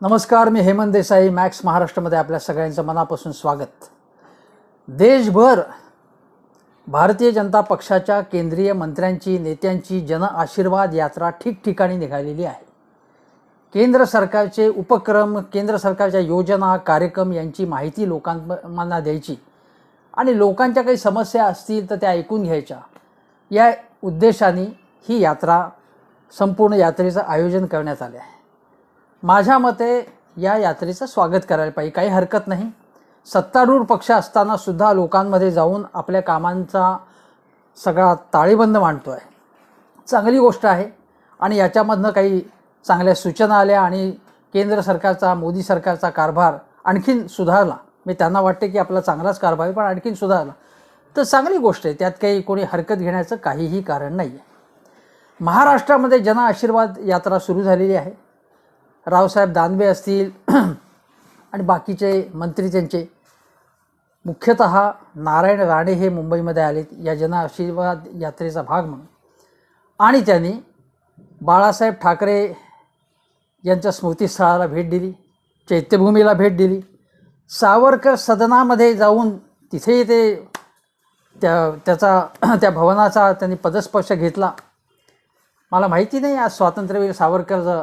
नमस्कार, मी हेमंत देसाई. मॅक्स महाराष्ट्रामध्ये आपल्या सगळ्यांचं मनापासून स्वागत. देशभर भारतीय जनता पक्षाच्या केंद्रीय मंत्र्यांची, नेत्यांची जन आशीर्वाद यात्रा ठिकठिकाणी निघालेली आहे. केंद्र सरकारचे उपक्रम, केंद्र सरकारच्या योजना, कार्यक्रम यांची माहिती लोकांना द्यायची आणि लोकांच्या काही समस्या असतील तर त्या ऐकून घ्यायच्या, या उद्देशाने ही यात्रा, संपूर्ण यात्रेचं आयोजन करण्यात आले आहे. माझ्या मते या यात्रेचं स्वागत करायला पाहिजे, काही हरकत नाही. सत्तारूढ पक्ष असताना सुद्धा लोकांमध्ये जाऊन आपल्या कामांचा सगळा ताळेबंद मांडतो आहे, चांगली गोष्ट आहे. आणि याच्यामधनं काही चांगल्या सूचना आल्या आणि केंद्र सरकारचा, मोदी सरकारचा कारभार आणखीन सुधारला. मी त्यांना वाटते की आपला चांगलाच कारभार आहे, पण आणखीन सुधारला तर चांगली गोष्ट आहे. त्यात काही कोणी हरकत घेण्याचं काहीही कारण नाही आहे. महाराष्ट्रामध्ये जन आशीर्वाद यात्रा सुरू झालेली आहे. रावसाहेब दानवे असतील आणि बाकीचे मंत्री त्यांचे, मुख्यतः नारायण राणे हे मुंबईमध्ये आलेत या जन आशीर्वाद यात्रेचा भाग म्हणून. आणि त्यांनी बाळासाहेब ठाकरे यांच्या स्मृतीस्थळाला भेट दिली, चैत्यभूमीला भेट दिली, सावरकर सदनामध्ये जाऊन तिथेही त्या भवनाचा त्यांनी पदस्पर्श घेतला. मला माहिती नाही आज स्वातंत्र्यवीर सावरकर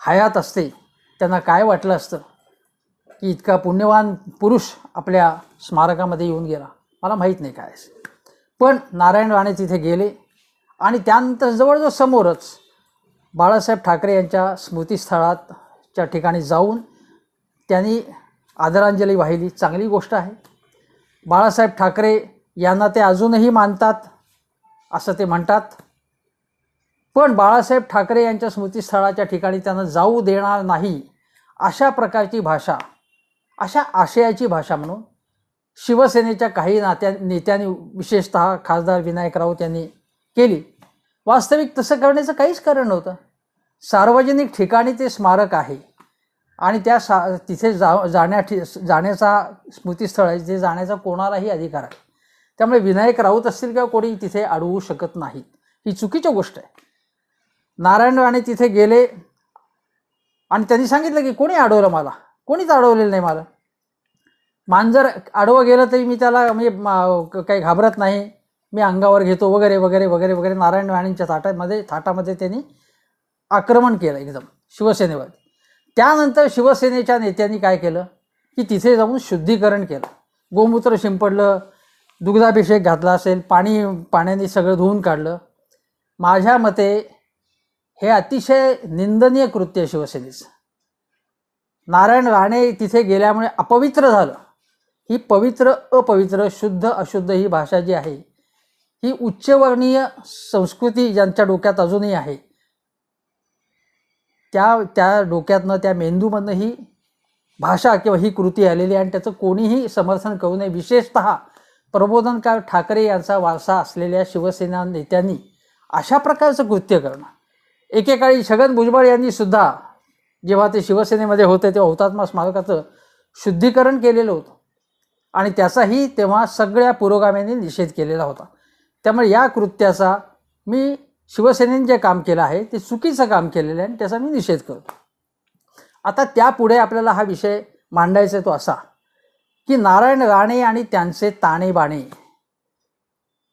हयात असते त्यांना काय वाटलं असतं की इतका पुण्यवान पुरुष आपल्या स्मारकामध्ये येऊन गेला. मला माहीत नाही काय. पण नारायण राणे तिथे गेले आणि त्यानंतर जवळजवळ समोरच बाळासाहेब ठाकरे यांच्या स्मृतीस्थळाच्या ठिकाणी जाऊन त्यांनी आदरांजली वाहिली. चांगली गोष्ट आहे. बाळासाहेब ठाकरे यांना ते अजूनही मानतात असं ते म्हणतात. पण बाळासाहेब ठाकरे यांच्या स्मृतीस्थळाच्या ठिकाणी त्यांना जाऊ देणार नाही अशा प्रकारची भाषा, अशा आशयाची भाषा म्हणून शिवसेनेच्या काही नेत्यांनी, विशेषतः खासदार विनायक राऊत यांनी केली. वास्तविक तसं करण्याचं काहीच कारण नव्हतं. सार्वजनिक ठिकाणी ते स्मारक आहे आणि तिथे जाण्याचा स्मृतीस्थळ आहे, जे जाण्याचा कोणालाही अधिकार आहे. त्यामुळे विनायक राऊत असतील किंवा कोणी तिथे अडवू शकत नाहीत. ही चुकीची गोष्ट आहे. नारायण राणे तिथे गेले आणि त्यांनी सांगितलं की कोणी अडवलं मला? कोणीच अडवलेलं नाही मला. मांजर आडवं गेलं तरी मी त्याला काही घाबरत नाही, मी अंगावर घेतो वगैरे वगैरे वगैरे वगैरे. नारायण राणेंच्या थाटामध्ये त्यांनी आक्रमण केलं एकदम शिवसेनेवर. त्यानंतर शिवसेनेच्या नेत्यांनी काय केलं की तिथे जाऊन शुद्धीकरण केलं, गोमूत्र शिंपडलं, दुग्धाभिषेक घातला असेल, पाण्याने सगळं धुवून काढलं. माझ्या मते हे अतिशय निंदनीय कृत्य आहे शिवसेनेचं. नारायण राणे तिथे गेल्यामुळे अपवित्र झालं. ही पवित्र अपवित्र, शुद्ध अशुद्ध ही भाषा जी आहे, ही उच्चवर्णीय संस्कृती ज्यांच्या डोक्यात अजूनही आहे, त्या डोक्यातनं, त्या मेंदूमधनं ही भाषा किंवा ही कृती आलेली आहे आणि त्याचं कोणीही समर्थन करू नये. विशेषतः प्रबोधनकार ठाकरे यांचा वारसा असलेल्या शिवसेना नेत्यांनी अशा प्रकारचं कृत्य करणं. एकेकाळी छगन भुजबळ यांनी सुद्धा जेव्हा ते शिवसेनेमध्ये होते तेव्हा हुतात्मा स्मारकाचं शुद्धीकरण केलेलं होतं आणि त्याचाही तेव्हा सगळ्या पुरोगाम्यांनी निषेध केलेला होता. त्यामुळे या कृत्याचा, मी शिवसेनेने जे काम केलं आहे ते चुकीचं काम केलेलं आहे आणि त्याचा मी निषेध करतो. आता त्यापुढे आपल्याला हा विषय मांडायचा तो असा की नारायण राणे आणि त्यांचे ताणेबाणे.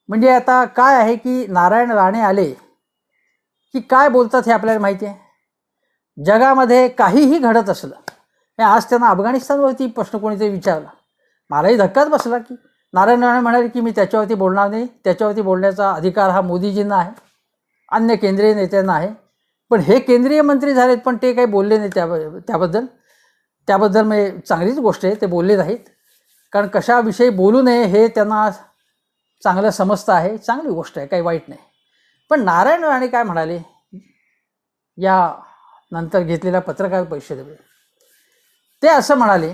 म्हणजे आता काय आहे की नारायण राणे आले की काय बोलतात हे आपल्याला माहिती आहे. जगामध्ये काहीही घडत असलं, आज त्यांना अफगाणिस्तानवरती प्रश्न कोणीतरी विचारला, मलाही धक्काच बसला की नारायण राणे म्हणाले की मी त्याच्यावरती बोलणार नाही, त्याच्यावरती बोलण्याचा अधिकार हा मोदीजींना आहे, अन्य केंद्रीय नेत्यांना आहे. पण हे केंद्रीय मंत्री झालेत पण ते काही बोलले नाही त्याबद्दल मी चांगलीच गोष्ट आहे, ते बोलले नाहीत. कारण कशाविषयी बोलू नये हे त्यांना चांगलं समजतं आहे, चांगली गोष्ट आहे, काही वाईट नाही. पण नारायण राणे काय म्हणाले या नंतर घेतलेल्या पत्रकार परिषदेमध्ये? ते असं म्हणाले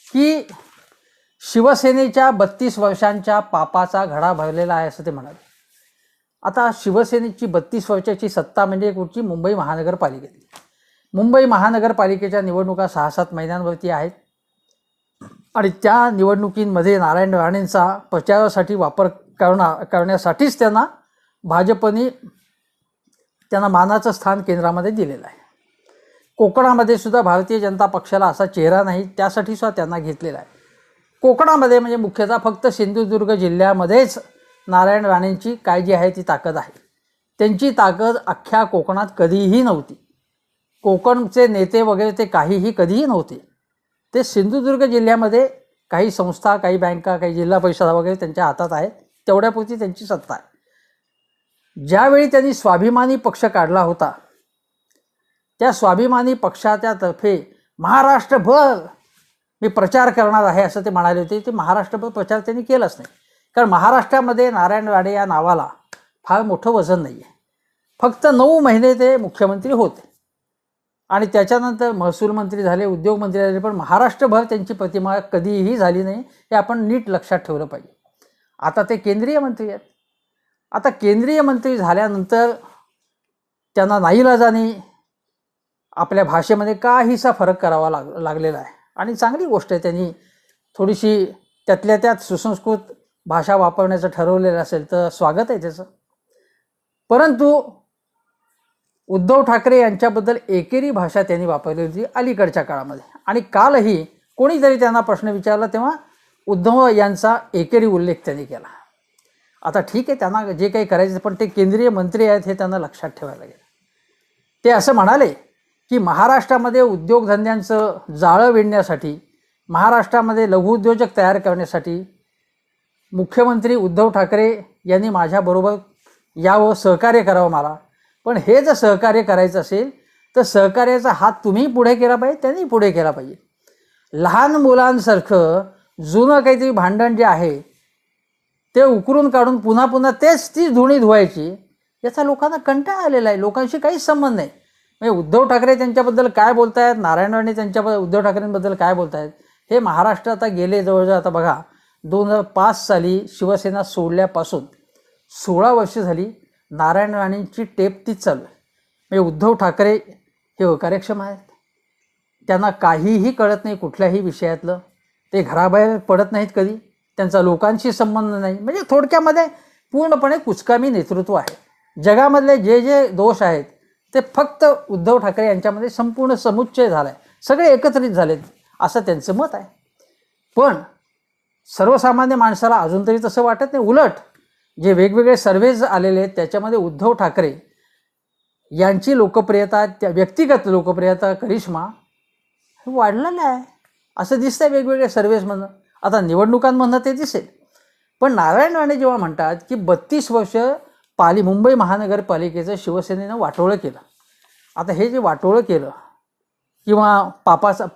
की शिवसेनेच्या 32 वर्षांच्या पापाचा घडा भरलेला आहे असं ते म्हणाले. आता शिवसेनेची 32 वर्षाची सत्ता म्हणजे कुठची? मुंबई महानगरपालिकेतली. मुंबई महानगरपालिकेच्या निवडणुका 6-7 महिन्यांवरती आहेत आणि त्या निवडणुकींमध्ये नारायण राणेंचा प्रचारासाठी वापर करण्यासाठीच भाजपने त्यांना मानाचं स्थान केंद्रामध्ये दिलेलं आहे. कोकणामध्ये सुद्धा भारतीय जनता पक्षाला असा चेहरा नाही, त्यासाठी सुद्धा त्यांना घेतलेला आहे. कोकणामध्ये म्हणजे मुख्यतः फक्त सिंधुदुर्ग जिल्ह्यामध्येच नारायण राणेंची काय जी आहे ती ताकद आहे. त्यांची ताकद अख्ख्या कोकणात कधीही नव्हती. कोकणचे नेते वगैरे ते काहीही कधीही नव्हते. ते सिंधुदुर्ग जिल्ह्यामध्ये काही संस्था, काही बँका, काही जिल्हा परिषदा वगैरे त्यांच्या हातात आहेत, तेवढ्यापुरती त्यांची सत्ता आहे. ज्यावेळी त्यांनी स्वाभिमानी पक्ष काढला होता, त्या स्वाभिमानी पक्षाच्यातर्फे महाराष्ट्रभर मी प्रचार करणार आहे असं ते म्हणाले होते. ते महाराष्ट्रभर प्रचार त्यांनी केलाच नाही, कारण महाराष्ट्रामध्ये नारायण राणे या नावाला फार मोठं वजन नाही आहे. फक्त 9 महिने ते मुख्यमंत्री होते आणि त्याच्यानंतर महसूल मंत्री झाले, उद्योग मंत्री झाले, पण महाराष्ट्रभर त्यांची प्रतिमा कधीही झाली नाही. हे आपण नीट लक्षात ठेवलं पाहिजे. आता ते केंद्रीय मंत्री आहेत. आता केंद्रीय मंत्री झाल्यानंतर त्यांना नाईलाजाने आपल्या भाषेमध्ये काहीसा फरक करावा लागलेला आहे आणि चांगली गोष्ट आहे. त्यांनी थोडीशी त्यातल्या त्यात सुसंस्कृत भाषा वापरण्याचं ठरवलेलं असेल तर स्वागत आहे त्याचं. परंतु उद्धव ठाकरे यांच्याबद्दल एकेरी भाषा त्यांनी वापरली होती अलीकडच्या काळामध्ये. आणि कालही कोणीतरी त्यांना प्रश्न विचारला तेव्हा उद्धव यांचा एकेरी उल्लेख त्यांनी केला. आता ठीक आहे, त्यांना जे काही करायचं, पण ते केंद्रीय मंत्री आहेत हे त्यांना लक्षात ठेवायला लागेल. ते असं म्हणाले की महाराष्ट्रामध्ये उद्योगधंद्यांचं जाळं विणण्यासाठी, महाराष्ट्रामध्ये लघुउद्योजक तयार करण्यासाठी मुख्यमंत्री उद्धव ठाकरे यांनी माझ्याबरोबर यावं, सहकार्य करावं मला. पण हे जर सहकार्य करायचं असेल तर सहकार्याचा हात तुम्ही पुढे केला पाहिजे, त्यांनी पुढे केला पाहिजे. लहान मुलांसारखं जुनं काहीतरी भांडण जे आहे ते उकरून काढून पुन्हा पुन्हा तीच धुणी धुवायची, याचा लोकांना कंटाळा आलेला आहे. लोकांशी काहीच संबंध नाही. म्हणजे उद्धव ठाकरे त्यांच्याबद्दल काय बोलतायत, नारायण राणे उद्धव ठाकरेंबद्दल काय बोलतायत, हे महाराष्ट्र आता गेले जवळजवळ, आता बघा 2005 साली शिवसेना सोडल्यापासून 16 वर्ष झाली नारायण राणेंची टेप तीच चालू आहे. म्हणजे उद्धव ठाकरे हे अकार्यक्षम आहेत. त्यांना काहीही कळत नाही कुठल्याही विषयातलं. ते घराबाहेर पडत नाहीत कधी. त्यांचा लोकांशी संबंध नाही. म्हणजे थोडक्यामध्ये पूर्णपणे कुचकामी नेतृत्व आहे. जगामधले जे जे दोष आहेत ते फक्त उद्धव ठाकरे यांच्यामध्ये संपूर्ण समुच्चय झाला आहे, सगळे एकत्रित झालेत असं त्यांचं मत आहे. पण सर्वसामान्य माणसाला अजून तरी तसं वाटत नाही. उलट जे वेगवेगळे सर्वेज आलेले आहेत त्याच्यामध्ये उद्धव ठाकरे यांची लोकप्रियता, त्या व्यक्तिगत लोकप्रियता, करिश्मा वाढलेला आहे असं दिसतंय वेगवेगळ्या सर्वेजमधनं. आता निवडणुकांमधनं ते दिसेल. पण नारायण राणे जेव्हा म्हणतात की 32 वर्ष मुंबई महानगरपालिकेचं शिवसेनेनं वाटोळं केलं, आता हे जे वाटोळं केलं किंवा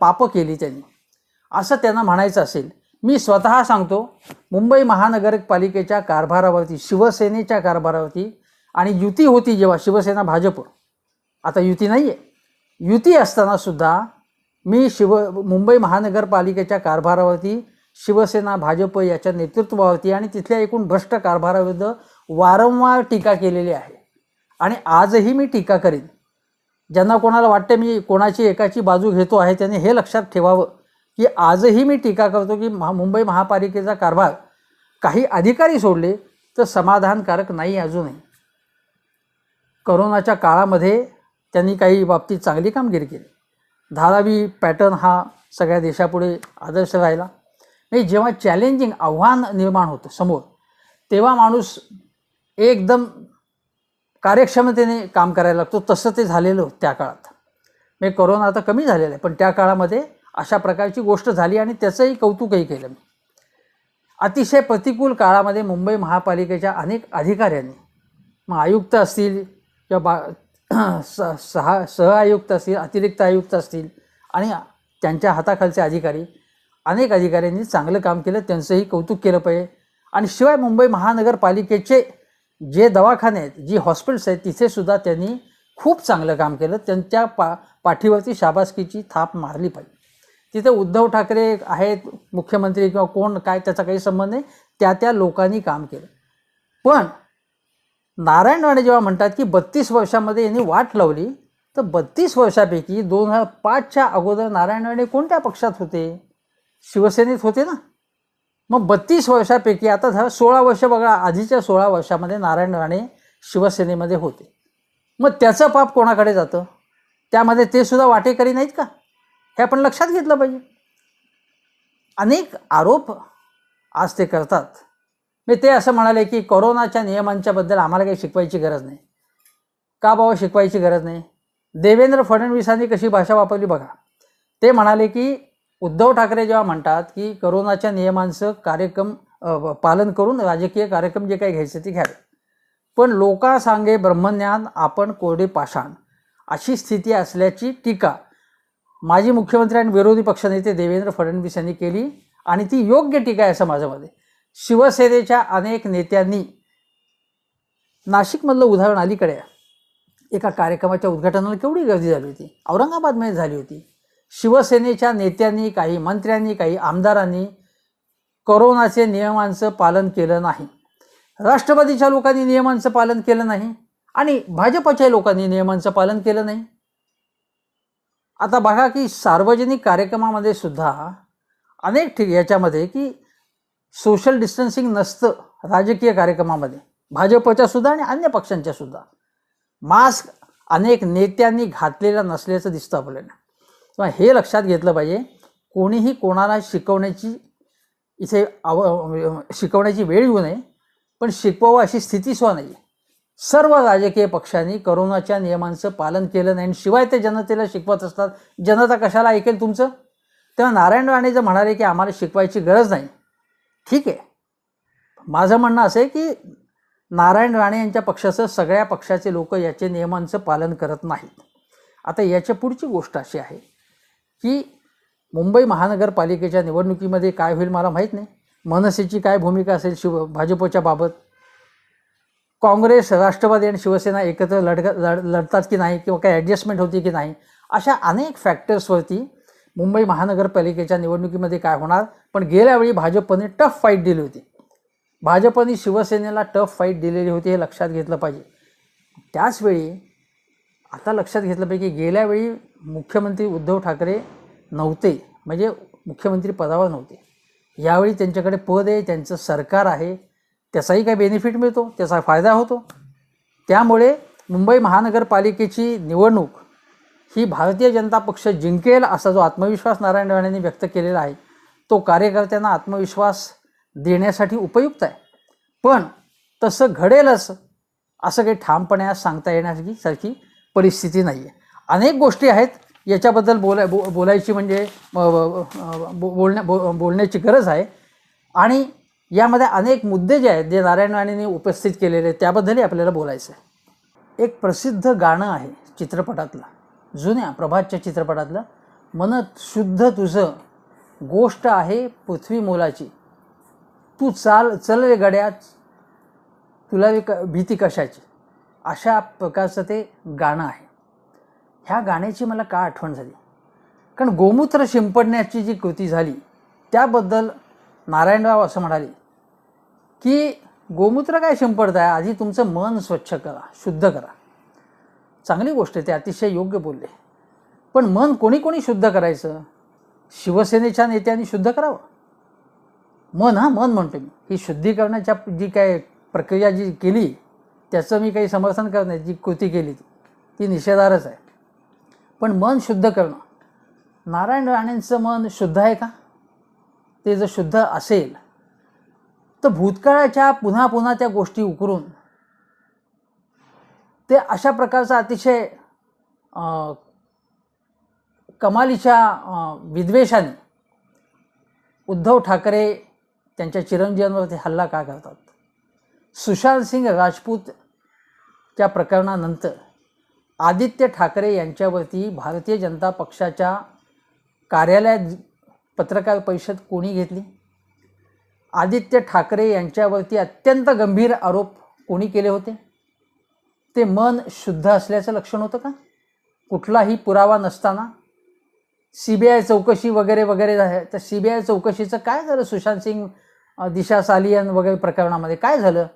पाप केली त्यांनी असं त्यांना म्हणायचं असेल, मी स्वतः सांगतो, मुंबई महानगरपालिकेच्या कारभारावरती, शिवसेनेच्या कारभारावरती, आणि युती होती जेव्हा शिवसेना भाजप, आता युती नाही आहे, युती असतानासुद्धा मी मुंबई महानगरपालिकेच्या कारभारावरती, शिवसेना भाजप याच्या नेतृत्वावरती आणि तिथल्या एकूण भ्रष्ट कारभाराविरुद्ध वारंवार टीका केलेली आहे. आणि आजही मी टीका करीन. ज्यांना कोणाला वाटते मी कोणाची एकाची बाजू घेतो आहे त्यांनी हे लक्षात ठेवावं की आजही मी टीका करतो की मुंबई महापालिकेचा कारभार काही अधिकारी सोडले तर समाधानकारक नाही अजूनही. करोनाच्या काळामध्ये त्यांनी काही बाबतीत चांगली कामगिरी केली. धारावी पॅटर्न हा सगळ्या देशापुढे आदर्श राहिला. नाही, जेव्हा चॅलेंजिंग आव्हान निर्माण होतं समोर, तेव्हा माणूस एकदम कार्यक्षमतेने काम करायला लागतो. तसं ते झालेलं त्या काळात. म्हणजे करोना आता कमी झालेला आहे, पण त्या काळामध्ये अशा प्रकारची गोष्ट झाली आणि त्याचंही कौतुकही केलं मी. अतिशय प्रतिकूल काळामध्ये मुंबई महापालिकेच्या अनेक अधिकाऱ्यांनी, मग आयुक्त असतील किंवा सहआयुक्त असतील, अतिरिक्त आयुक्त असतील आणि त्यांच्या हाताखालचे अधिकारी, अनेक अधिकाऱ्यांनी चांगलं काम केलं, त्यांचंही कौतुक केलं पाहिजे. आणि शिवाय मुंबई महानगरपालिकेचे जे दवाखाने आहेत, जी हॉस्पिटल्स आहेत, तिथेसुद्धा त्यांनी खूप चांगलं काम केलं. त्यांच्या पाठीवरती शाबासकीची थाप मारली पाहिजे. तिथे उद्धव ठाकरे आहेत मुख्यमंत्री किंवा कोण काय त्याचा काही संबंध नाही, त्या लोकांनी काम केलं. पण नारायण राणे जेव्हा म्हणतात की 32 वर्षामध्ये यांनी वाट लावली, तर 32 वर्षापैकी 2005च्या अगोदर नारायण राणे कोणत्या पक्षात होते? शिवसेनेत होते ना. मग 32 वर्षापैकी आता 16 वर्ष बघा, आधीच्या 16 वर्षामध्ये नारायण राणे शिवसेनेमध्ये होते. मग त्याचं पाप कोणाकडे जातं? त्यामध्ये ते सुद्धा वाटेकरी नाहीत का, हे आपण लक्षात घेतलं पाहिजे. अनेक आरोप आज ते करतात. मी ते असं म्हणाले की कोरोनाच्या नियमांच्या बद्दल आम्हाला काही शिकवायची गरज नाही. का बाबा शिकवायची गरज नाही? देवेंद्र फडणवीसांनी कशी भाषा वापरली बघा. ते म्हणाले की उद्धव ठाकरे जेव्हा म्हणतात की कोरोनाच्या नियमांचं पालन करून राजकीय कार्यक्रम जे काही घ्यायचे ते घ्यावे, पण लोका सांगे ब्रह्मज्ञान आपण कोरडे पाषाण अशी स्थिती असल्याची टीका माजी मुख्यमंत्री आणि विरोधी पक्षनेते देवेंद्र फडणवीस यांनी केली, आणि ती योग्य टीका आहे असं माझं मत आहे. शिवसेनेच्या अनेक नेत्यांनी, नाशिकमधलं उदाहरण अलीकडे एका कार्यक्रमाच्या उद्घाटनाला केवढी गर्दी झाली होती, औरंगाबादमध्ये झाली होती. शिवसेनेच्या नेत्यांनी, काही मंत्र्यांनी, काही आमदारांनी कोरोनाचे नियमांचं पालन केलं नाही. राष्ट्रवादीच्या लोकांनी नियमांचं पालन केलं नाही आणि भाजपच्या लोकांनी नियमांचं पालन केलं नाही. आता बघा की सार्वजनिक कार्यक्रमामध्ये सुद्धा अनेक याच्यामध्ये की सोशल डिस्टन्सिंग नसतं. राजकीय कार्यक्रमामध्ये भाजपच्या सुद्धा आणि अन्य पक्षांच्या सुद्धा मास्क अनेक नेत्यांनी घातलेला नसल्याचं दिसतं आपल्याला. तेव्हा हे लक्षात घेतलं पाहिजे. कोणीही कोणाला शिकवण्याची वेळ येऊ नये, पण शिकवावं अशी स्थिती सुद्धा नाही. सर्व राजकीय पक्षांनी कोरोनाच्या नियमांचं पालन केलं नाही, शिवाय ते जनतेला शिकवत असतात. जनता कशाला ऐकेल तुमचं? तेव्हा नारायण राणे जर म्हणाले की आम्हाला शिकवायची गरज नाही, ठीक आहे. माझं म्हणणं असं आहे की नारायण राणे यांच्या पक्षाचं सगळ्या पक्षाचे लोक याचे नियमांचं पालन करत नाहीत. आता याच्या पुढची गोष्ट अशी आहे की मुंबई महानगरपालिकेच्या निवडणुकीमध्ये काय होईल मला माहीत नाही. मनसेची काय भूमिका असेल भाजपच्या बाबत, काँग्रेस, राष्ट्रवादी आणि शिवसेना एकत्र लढतात की नाही, किंवा काही ॲडजस्टमेंट होती की नाही, अशा अनेक फॅक्टर्सवरती मुंबई महानगरपालिकेच्या निवडणुकीमध्ये काय होणार. पण गेल्यावेळी भाजपने टफ फाईट दिली होती. भाजपने शिवसेनेला टफ फाईट दिलेली होती, हे लक्षात घेतलं पाहिजे. त्याचवेळी आता लक्षात घेतलं पाहिजे की गेल्यावेळी मुख्यमंत्री उद्धव ठाकरे नव्हते, म्हणजे मुख्यमंत्री पदावर नव्हते. यावेळी त्यांच्याकडे पद आहे, त्यांचं सरकार आहे, त्याचाही काही बेनिफिट मिळतो, त्याचा फायदा होतो. त्यामुळे मुंबई महानगरपालिकेची निवडणूक ही भारतीय जनता पक्ष जिंकेल असा जो आत्मविश्वास नारायण राणेंनी व्यक्त केलेला आहे, तो कार्यकर्त्यांना आत्मविश्वास देण्यासाठी उपयुक्त आहे. पण तसं घडेलच असं काही ठामपणे आज सांगता येण्यासारखी परिस्थिती नाही आहे. अनेक गोष्टी आहेत याच्याबद्दल बोलायची म्हणजे बोलण्याची गरज आहे, आणि यामध्ये अनेक मुद्दे जे आहेत जे नारायण राणेंनी उपस्थित केलेले आहेत त्याबद्दलही आपल्याला बोलायचं आहे. एक प्रसिद्ध गाणं आहे चित्रपटातलं, जुन्या प्रभातच्या चित्रपटातलं, मन शुद्ध तुझं गोष्ट आहे पृथ्वी मोलाची, तू चल रे गड्या तुला भीती कशाची, अशा प्रकारचं ते गाणं आहे. ह्या गाण्याची मला का आठवण झाली, कारण गोमूत्र शिंपडण्याची जी कृती झाली त्याबद्दल नारायणराव असं म्हणाले की गोमूत्र काय शिंपडताय, आधी तुमचं मन स्वच्छ करा, शुद्ध करा. चांगली गोष्ट आहे, ते अतिशय योग्य बोलले. पण मन कोणी शुद्ध करायचं? शिवसेनेच्या नेत्यांनी शुद्ध करावं मन. मन म्हणतो मी, ही शुद्धीकरणाच्या जी काय प्रक्रिया जी केली त्याचं मी काही समर्थन करत नाही. जी कृती केली ती निषेधार्हच आहे. पण मन शुद्ध करणं, नारायण राणेंचं मन शुद्ध आहे का? ते जर शुद्ध असेल तर भूतकाळाच्या पुन्हा त्या गोष्टी उकरून ते अशा प्रकारचा अतिशय कमालीच्या विद्वेषाने उद्धव ठाकरे त्यांच्या चिरंजीवांवरती हल्ला का करतात? सुशांत सिंग राजपूतच्या प्रकरणानंतर आदित्य ठाकरे यांच्यावरती भारतीय जनता पक्षाच्या कार्यालयात पत्रकार परिषद कोणी घेतली? आदित्य ठाकरे यांच्यावरती अत्यंत गंभीर आरोप कोणी केले होते? ते मन शुद्ध असल्याचं लक्षण होतं का? कुठलाही पुरावा नसताना CBI चौकशी वगैरे वगैरे आहे, तर CBI चौकशीचं काय झालं? सुशांत सिंग, दिशा सालियन वगैरे प्रकरणामध्ये काय झालं?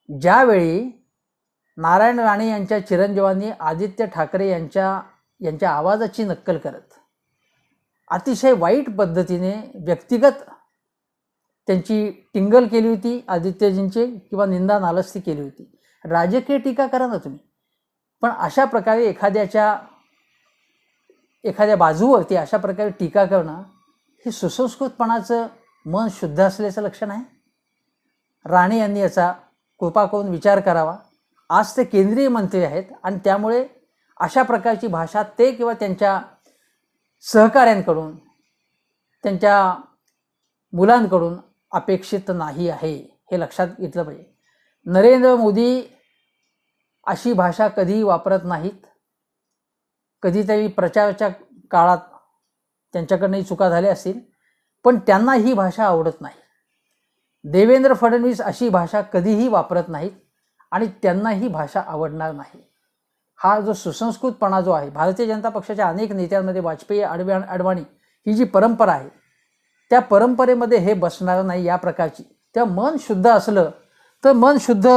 ज्यावेळी नारायण राणे यांच्या चिरंजीवांनी आदित्य ठाकरे यांच्या आवाजाची नक्कल करत अतिशय वाईट पद्धतीने व्यक्तिगत त्यांची टिंगल केली होती आदित्यजींची, किंवा निंदा नालस्ती केली होती. राजकीय टीका करा ना तुम्ही, पण अशा प्रकारे एखाद्या बाजूवरती अशा प्रकारे टीका करणं हे सुसंस्कृतपणाचं मन शुद्ध असल्याचं लक्षण आहे. राणे यांनी याचा कृपा करून विचार करावा. आज ते केंद्रीय मंत्री आहेत आणि त्यामुळे अशा प्रकारची भाषा ते किंवा त्यांच्या सहकाऱ्यांकडून, त्यांच्या मुलांकडून अपेक्षित नाही आहे, हे लक्षात घेतलं पाहिजे. नरेंद्र मोदी अशी भाषा कधीही वापरत नाहीत. कधीतरी प्रचाराच्या काळात त्यांच्याकडनंही चुका झाल्या असतील, पण त्यांना ही भाषा आवडत नाही. देवेंद्र फडणवीस अशी भाषा कधीही वापरत नाहीत आणि त्यांना ही भाषा आवडणार नाही. हा जो सुसंस्कृतपणा जो आहे भारतीय जनता पक्षाच्या अनेक नेत्यांमध्ये, वाजपेयी, अडवाणी ही जी परंपरा आहे, त्या परंपरेमध्ये हे बसणार नाही या प्रकारची. त्या मन शुद्ध असलं तर मन शुद्ध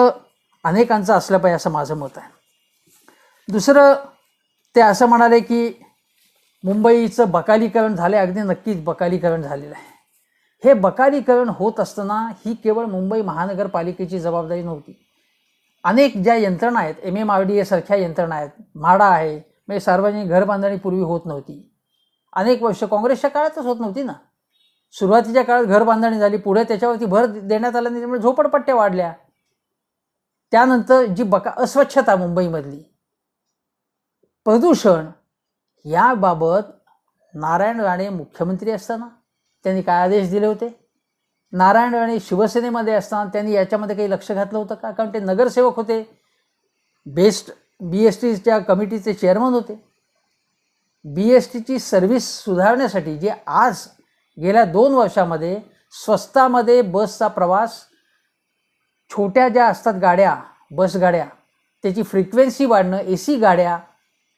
अनेकांचं असलं पाहिजे असं माझं मत आहे. दुसरं, ते असं म्हणाले की मुंबईचं बकालीकरण झाले. अगदी नक्कीच बकालीकरण झालेलं आहे. हे बकालीकरण होत असताना ही केवळ मुंबई महानगरपालिकेची जबाबदारी नव्हती. अनेक ज्या यंत्रणा आहेत, MMRDA सारख्या यंत्रणा आहेत, म्हाडा आहे, म्हणजे सार्वजनिक घरबांधणी पूर्वी होत नव्हती. अनेक वर्ष काँग्रेसच्या काळातच होत नव्हती ना. सुरुवातीच्या काळात घरबांधणी झाली, पुढे त्याच्यावरती भर देण्यात आला नाही, त्यामुळे झोपडपट्ट्या वाढल्या. त्यानंतर जी अस्वच्छता मुंबईमधली, प्रदूषण, याबाबत नारायण राणे मुख्यमंत्री असताना त्यांनी काय आदेश दिले होते? नारायण राणे शिवसेनेमध्ये असताना त्यांनी याच्यामध्ये काही लक्ष घातलं होतं का? कारण ते नगरसेवक होते, BSTच्या कमिटीचे चेअरमन होते. BSTची सर्व्हिस सुधारण्यासाठी जे आज गेल्या 2 वर्षामध्ये स्वस्तामध्ये बसचा प्रवास, छोट्या ज्या असतात गाड्या, बसगाड्या, त्याची फ्रिक्वेन्सी वाढणं, AC गाड्या,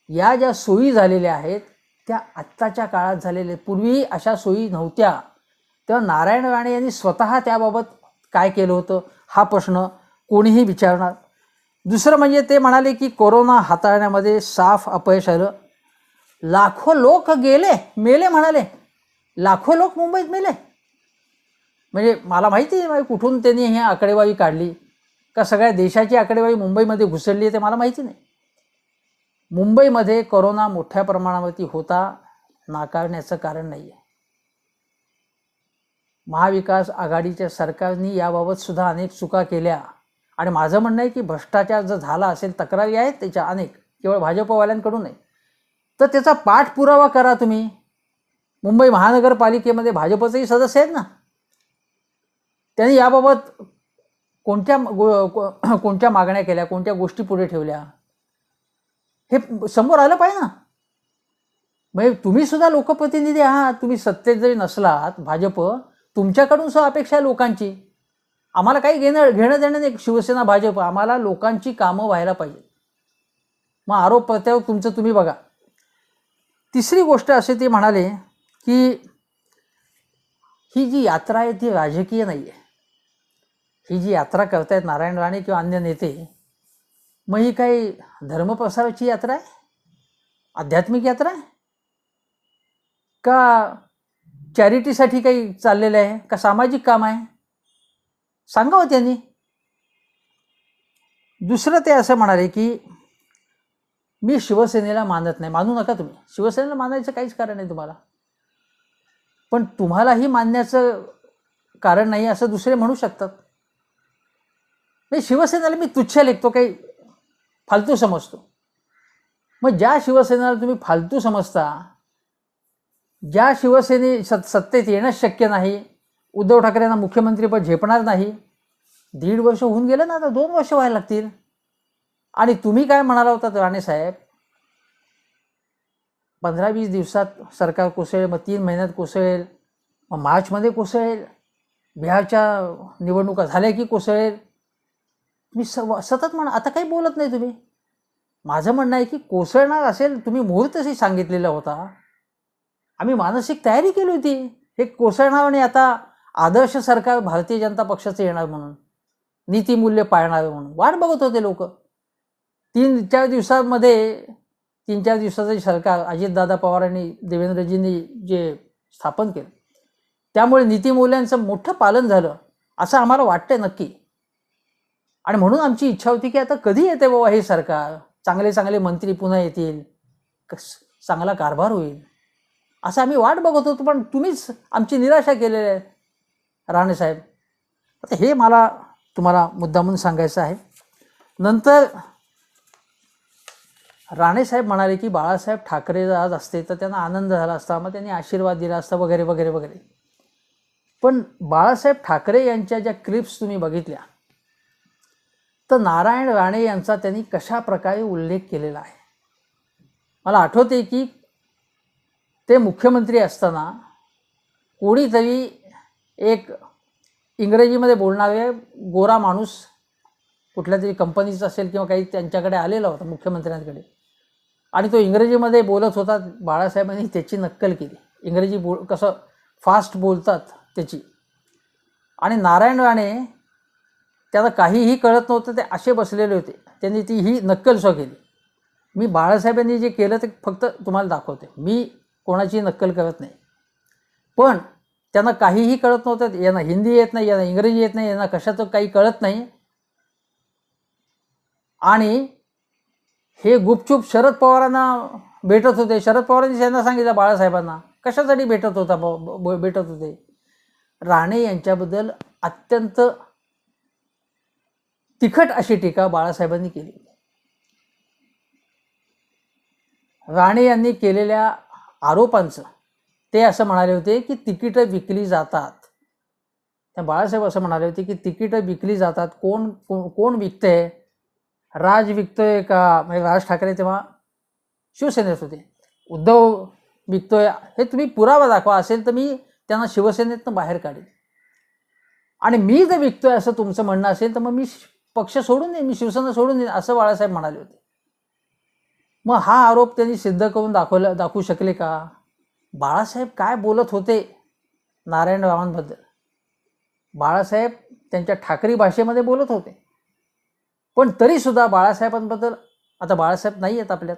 या ज्या सोयी झालेल्या आहेत त्या आत्ताच्या काळात झालेल्या. पूर्वी अशा सोयी नव्हत्या. तेव्हा नारायण राणे यांनी स्वतः त्याबाबत काय केलं होतं हा प्रश्न कोणीही विचारणार. दुसरं म्हणजे ते म्हणाले की कोरोना हाताळण्यामध्ये साफ अपयश आलं. लाखो लोक मेले म्हणाले. लाखो लोक मुंबईत मेले. म्हणजे मला माहिती नाही कुठून त्यांनी ही आकडेवारी काढली, का सगळ्या देशाची आकडेवारी मुंबईमध्ये घुसळली आहे ते मला माहिती नाही. मुंबईमध्ये कोरोना मोठ्या प्रमाणावरती होता, नाकारण्याचं कारण नाही आहे. महाविकास आघाडीच्या सरकारने याबाबत सुद्धा अनेक चुका केल्या आणि माझं म्हणणं आहे की भ्रष्टाचार जर झाला असेल, तक्रारी आहेत त्याच्या अनेक, केवळ भाजपवाल्यांकडून नाही, तर त्याचा पाठपुरावा करा तुम्ही. मुंबई महानगरपालिकेमध्ये भाजपचेही सदस्य आहेत ना. त्यांनी याबाबत कोणत्या मागण्या केल्या, कोणत्या गोष्टी पुढे ठेवल्या, हे समोर आलं पाहिजे ना. म्हणजे तुम्ही सुद्धा लोकप्रतिनिधी आहात. तुम्ही सत्तेत जरी नसलात, भाजप, तुमच्याकडून सुद्धा अपेक्षा आहे लोकांची. आम्हाला काही घेणं देणं नाही शिवसेना भाजप, आम्हाला लोकांची कामं व्हायला पाहिजे. मग आरोप प्रत्यारोप तुमचं तुम्ही बघा. तिसरी गोष्ट असे ते म्हणाले की ही जी यात्रा आहे ती राजकीय नाही आहे. ही जी यात्रा करतायत नारायण राणे किंवा अन्य नेते, मग ही काही धर्मप्रसाराची यात्रा आहे, आध्यात्मिक यात्रा आहे का चॅरिटीसाठी काही चाललेलं आहे, का सामाजिक काम आहे? सांगावं त्यांनी. दुसरं ते असं म्हणाले की मी शिवसेनेला मानत नाही. मानू नका तुम्ही, शिवसेनेला मानायचं काहीच कारण नाही तुम्हाला, पण तुम्हालाही मानण्याचं कारण नाही असं दुसरे म्हणू शकतात. नाही, शिवसेनेला मी तुच्छ लेखतो, काही फालतू समजतो. मग ज्या शिवसेनेला तुम्ही फालतू समजता, ज्या शिवसेने सत्तेत येणंच शक्य नाही, उद्धव ठाकरेंना मुख्यमंत्रीपद झेपणार नाही, 1.5 वर्ष होऊन गेलं ना, आता 2 वर्ष व्हायला लागतील. आणि तुम्ही काय म्हणाला होता राणे साहेब, 15-20 दिवसात सरकार कोसळेल, मग 3 महिन्यात कोसळेल, मग मार्चमध्ये कोसळेल, बिहारच्या निवडणुका झाल्या की कोसळेल. मी सतत आता काही बोलत नाही तुम्ही. माझं म्हणणं आहे की कोसळणार असेल, तुम्ही मुहूर्तही सांगितलेला होता, आम्ही मानसिक तयारी केली होती हे कोसळणार आणि आता आदर्श सरकार भारतीय जनता पक्षाचं येणार म्हणून, नीतिमूल्य पाळणार म्हणून वाट बघत होते लोक. 3-4 दिवसाचं सरकार अजितदादा पवारांनी, देवेंद्रजींनी जे स्थापन केलं, त्यामुळे नीतिमूल्यांचं मोठं पालन झालं असं आम्हाला वाटतंय नक्की. आणि म्हणून आमची इच्छा होती की आता कधी येते बाबा हे सरकार, चांगले चांगले मंत्री पुन्हा येतील, चांगला कारभार होईल असं आम्ही वाट बघत होतो, पण तुम्हीच आमची निराशा केलेली आहे राणेसाहेब. आता हे मला तुम्हाला मुद्दामून सांगायचं आहे. नंतर राणेसाहेब म्हणाले की बाळासाहेब ठाकरे आज असते तर त्यांना आनंद झाला असता, मग त्यांनी आशीर्वाद दिला असता वगैरे वगैरे वगैरे. पण बाळासाहेब ठाकरे यांच्या ज्या क्लिप्स तुम्ही बघितल्या तर नारायण राणे यांचा त्यांनी कशा प्रकारे उल्लेख केलेला आहे. मला आठवते की ते मुख्यमंत्री असताना कोणीतरी एक इंग्रजीमध्ये बोलणारे गोरा माणूस कुठल्या तरी कंपनीचा असेल किंवा काही त्यांच्याकडे आलेला होता मुख्यमंत्र्यांकडे, आणि तो इंग्रजीमध्ये बोलत होता. बाळासाहेबांनी त्याची नक्कल केली, इंग्रजी कसं फास्ट बोलतात त्याची. आणि नारायण राणे त्याला काहीही कळत नव्हतं, ते असे बसलेले होते, त्यांनी ती ही नक्कलसुद्धा केली. मी बाळासाहेबांनी जे केलं ते फक्त तुम्हाला दाखवते, मी कोणाची नक्कल करत नाही. पण त्यांना काहीही कळत नव्हतं, यांना हिंदी येत नाही, यांना इंग्रजी येत नाही, यांना कशाचं काही कळत नाही. आणि हे गुपचूप शरद पवारांना भेटत होते. शरद पवारांनी त्यांना सांगितलं बाळासाहेबांना कशासाठी भेटत होते. राणे यांच्याबद्दल अत्यंत तिखट अशी टीका बाळासाहेबांनी केली. राणे यांनी केलेल्या आरोपांचं ते असं म्हणाले होते की तिकीटं विकली जातात. त्या बाळासाहेब असं म्हणाले होते की तिकीटं विकली जातात. कोण विकतंय? राज विकतोय का? म्हणजे राज ठाकरे तेव्हा शिवसेनेत होते. उद्धव विकतोय हे तुम्ही पुरावा दाखवा, असेल तर मी त्यांना शिवसेनेतनं बाहेर काढेल. आणि मी जर विकतोय असं तुमचं म्हणणं असेल तर मग मी पक्ष सोडून देईन, मी शिवसेना सोडून देईन, असं बाळासाहेब म्हणाले होते. मग हा आरोप त्यांनी सिद्ध करून दाखवू शकले का? बाळासाहेब काय बोलत होते नारायण रावांबद्दल? बाळासाहेब त्यांच्या ठाकरी भाषेमध्ये बोलत होते. पण तरीसुद्धा बाळासाहेबांबद्दल, आता बाळासाहेब नाही आहेत आपल्यात,